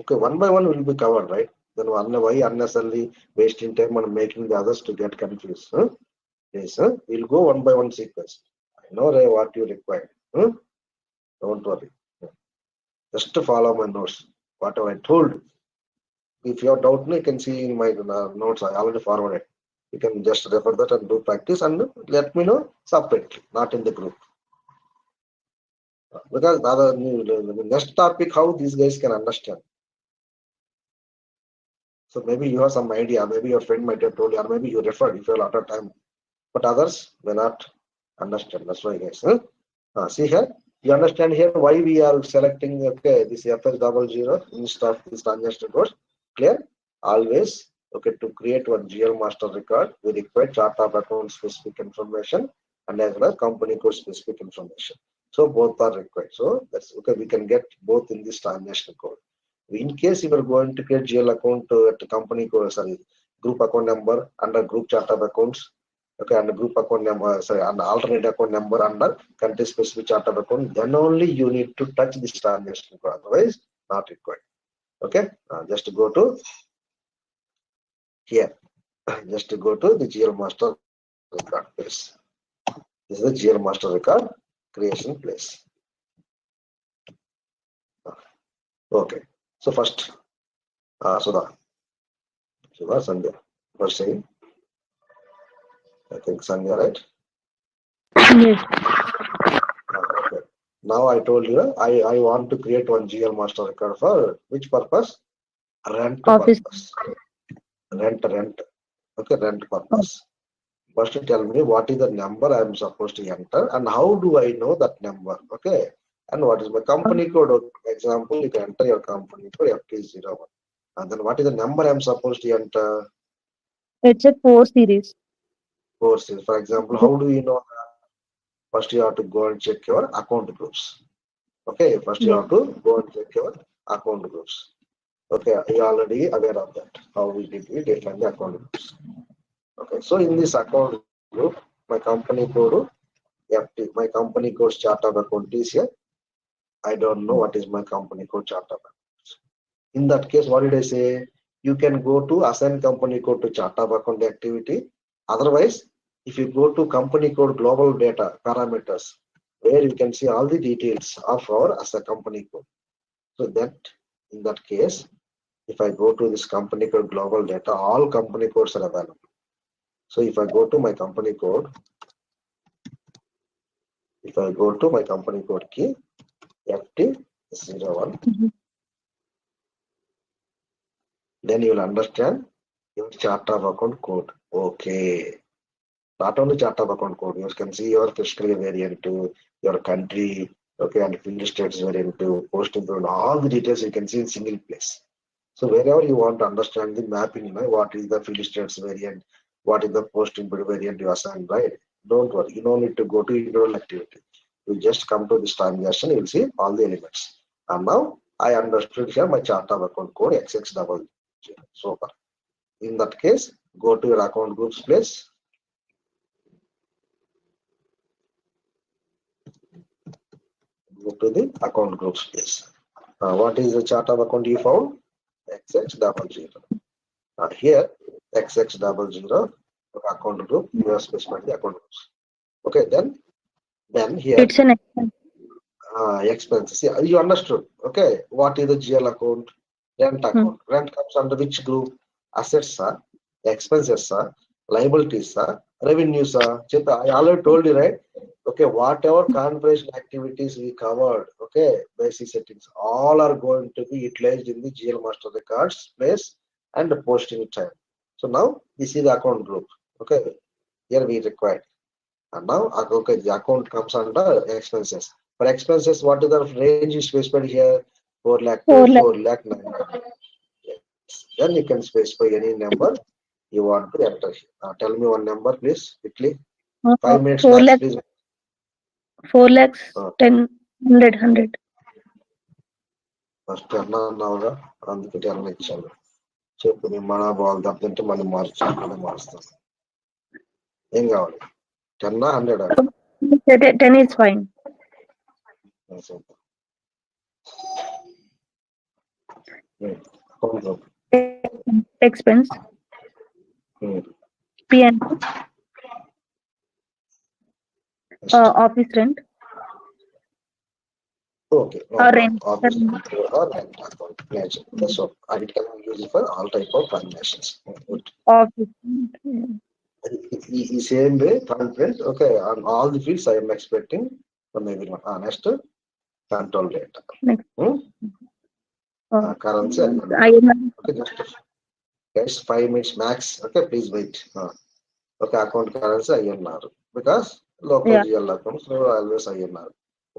okay 1 by 1 will be covered right then why unnecessarily wasting time on making the others to get confused yes we'll go 1 by 1 sequence I know what you require don't worry just to follow my notes whatever I told if you have doubt you can see in my notes I already forwarded you can just refer that and do practice and let me know separately not in the group because the next topic how these guys can understand so maybe you have some idea maybe your friend might have told you or maybe you referred if you have a lot of time but others may not understand that's why guys see here you understand here why we are selecting okay this FS00 instead of this transaction course clear always okay to create one GL master record we require chart of account specific information and as well as company code specific information so both are required so that's okay we can get both in this transaction code in case you are going to create GL account at company code sorry group account number under group chart of accounts okay and group account number sorry and alternate account number under country specific chart of account then only you need to touch this transaction code otherwise not required okay just go to here just to go to the GL master record place this is the GL master record creation place okay so first Sudha Sandhya first saying I think Sandhya right Yes. okay now I told you I want to create one GL master record for which purpose rent Office. purpose rent okay rent purpose first tell me what is the number I am supposed to enter and how do I know that number okay and what is my company code for example you can enter your company code FT01 and then what is the number I am supposed to enter It's a 4 series. courses for example how do you know that? First you have to go and check your account groups okay first you Yes. have to go and check your account groups okay you are already aware of that how we define the account groups okay so in this account group my company code FT my company code chart of account is here I don't know what is my company code chart of account in that case what did I say you can go to assign company code to chart of account activity otherwise if you go to company code global data parameters where you can see all the details of our as a company code so that in that case if I go to this company code global data all company codes are available so if I go to my company code if I go to my company code key FT01 then you will understand your chart of account code okay not only chart of account code you can see your fiscal variant your country okay and field states variant posting all the details you can see in single place so wherever you want to understand the mapping what is the field states variant what is the posting variant you assign right don't worry you don't need to go to individual activity you just come to this transaction you will see all the elements and now I understood here my chart of account code XX00 so far in that case go to your account groups place go to the account groups place what is the chart of account you found XX00 here XX00 Okay, account group. You have specified the account groups. Okay, then here It's an expense. expenses. Yeah, you understood. Okay, what is the GL account? Rent account. Rent comes under which group? Assets are, expenses are, liabilities are, revenues are. I already told you, right? Okay, whatever configuration activities we covered, okay, basic settings, all are going to be utilized in the GL master records place and the posting time. So now this is the account group. Okay, here we require. And now, okay, the account comes under expenses. For expenses, what is the range is specified here? 4 lakh 4 to lakh. 4 lakh 9 lakh. Yes. Then you can specify any number you want to enter. Tell me one number, please, quickly. 5 minutes 4 max, lakhs. please. 4 lakhs. Uh, 10, 100. First, 10 అన్నావుగా అందుకే 10 ఇచ్చాను. చెప్పు నీ మన ball తప్పింటే మళ్ళీ మారుస్తాను. ఏం కావాలి? 10 100? 10 is fine. Expense. P&L. Office rent. Okay. Or rent. Office or rent account. So it can be used for all type of transactions. Good. Office rent. The same way, content. Okay, on all the fields I am expecting from everyone. Next, control data. Next. Currency. Okay, just 5 minutes max. Okay, please wait. Okay, account currency INR because local GL accounts, so always INR.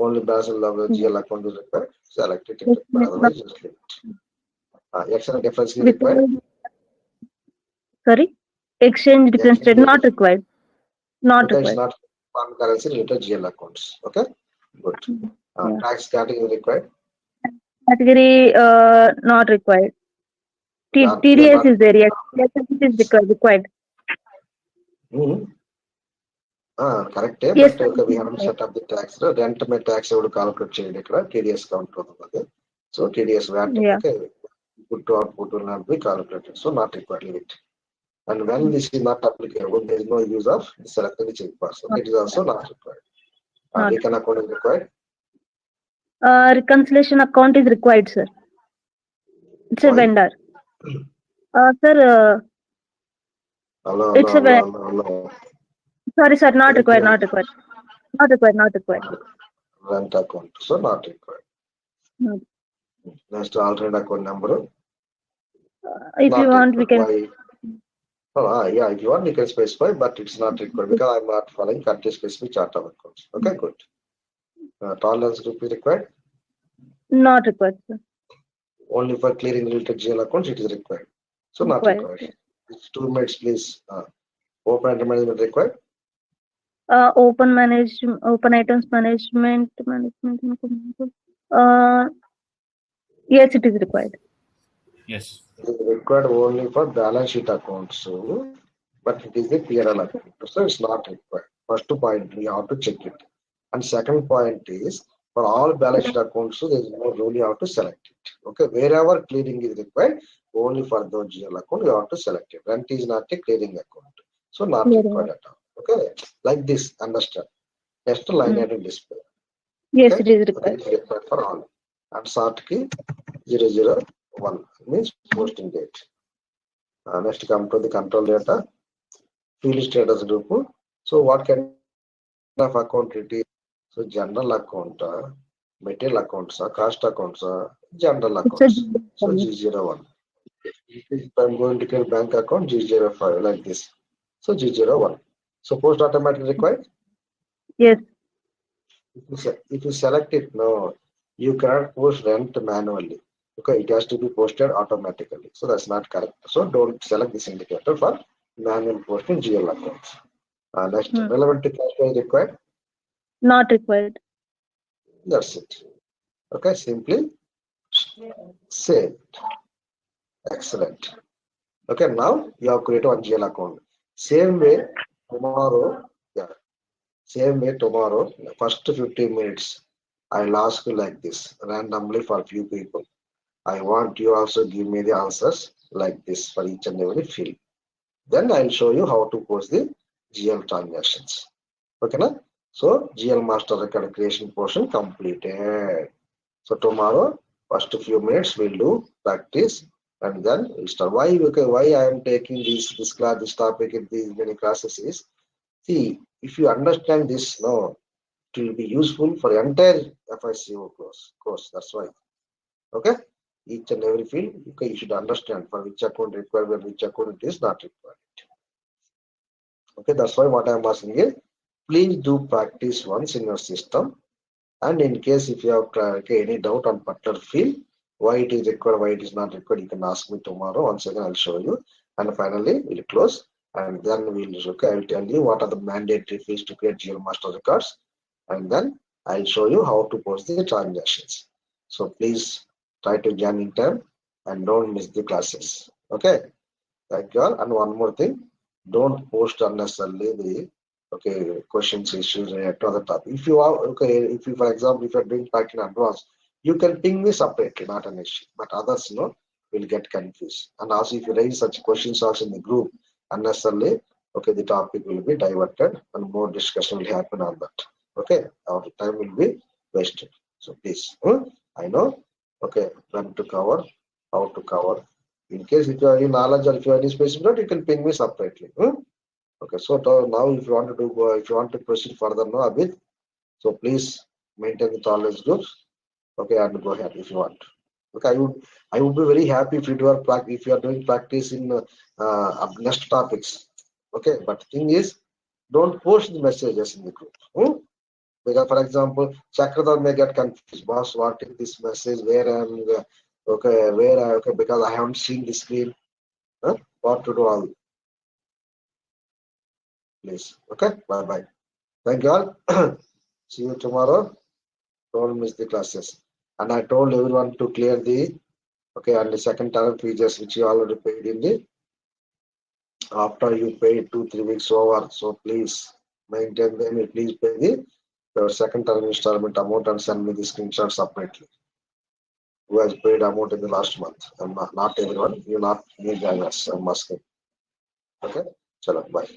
Only Brazil level GL account is required. Select it. Otherwise, just leave it. Exchange difference is required. Sorry, exchange difference rate not required. Not because required. it's not foreign currency related GL accounts. Okay, good. Tax category required. Category not required. TDS is there. Yes, it is required. Correct. Yes, but okay, we haven't set up the tax. Rent may tax would calculate TDS count. So TDS VAT. Okay, put to output will not be calculated. So not required. Leave it. And when this is not applicable, there is no use of selecting the checkbox. Okay, it is also not required. Recon account is required. Reconciliation account is required, sir. It's a vendor. Sir. Hello. Sorry, sir. Not required. Not required. Rent account. So not required. Next, alternate account number. If you want, we can. Yeah, if you want, you can specify, but it's not required because I'm not following country specific chart of accounts. Okay, good. Tolerance group is required? Not required, sir. Only for clearing related GL accounts, it is required. So not required. It's 2 minutes, please. Open item management required? Open items management. Yes, it is required. Yes. It is required only for balance sheet accounts. So, but it is the P&L account. So it's not required. First point, we have to check it. And second point is, for all balance sheet accounts, so there is no rule, you have to select it. Okay, wherever clearing is required, only for those GL account, you have to select it. Rent is not a clearing account. So not required at all. Okay, like this, understand. Next line item display. Yes, it is required. It is required for all. And sort key 001 means posting date. Next, come to the control data. Field status group. So what kind of account it is? So general account, material accounts, cost accounts, general accounts. So G01. If I'm going to get bank account, G05 like this. So G01. So post automatically required? Yes. If you select it, no, you cannot post rent manually. Okay, it has to be posted automatically. So that's not correct. So don't select this indicator for manual posting GL accounts. Next, relevant to cash flow is required? Not required. That's it. Okay, simply save. Excellent. Okay, now you have created one GL account. Same way tomorrow, first 15 minutes, I'll ask you like this, randomly for few people. I want you also give me the answers like this for each and every field. Then I'll show you how to post the GL transactions. Okay, na? So GL master record creation portion completed. So tomorrow, first few minutes we'll do practice, and then we'll start. Why? Okay, why I am taking this class, this topic in these many classes is, see, if you understand this, no, it will be useful for entire FICO course. That's why. Okay, each and every field, okay, you should understand for which account required and which account it is not required. Okay, that's why what I am asking is, please do practice once in your system. And in case if you have any doubt on particular field, why it is required, why it is not required, you can ask me tomorrow. Once again, I'll show you. And finally, we'll close. And then I'll tell you what are the mandatory fields to create GL master records. And then I'll show you how to post the transactions. So please try to join in time and don't miss the classes. Okay. Thank you all. And one more thing, don't post unnecessarily the questions, issues related to other topic. If you are if you, for example, if you are doing back in advance, you can ping me separately, not an issue. But others will get confused. And also if you raise such questions also in the group unnecessarily, the topic will be diverted and more discussion will happen on that. Okay, our time will be wasted. So please, I know when to cover, how to cover. In case if you are any knowledge or if you are any specific, you can ping me separately. Okay, so now if you want to do, if you want to proceed further now a bit, so please maintain the tolerance groups. Okay, and go ahead if you want. Okay, I would be very happy if you are doing practice in next topics. Okay, but thing is, don't post the messages in the group. Because for example, Chakradhar may get confused. Boss, what is this message? Where I'm because I haven't seen the screen. What to do all? Please. Okay, bye bye. Thank you all. See you tomorrow. Don't miss the classes. And I told everyone to clear the and the second term features which you already paid in the after you pay 2-3 weeks over. So please maintain them. Please pay the your second term installment amount and send me the screenshot separately. Who has paid amount in the last month? Not everyone. You not need us. I'm asking. Okay. Chalo, bye.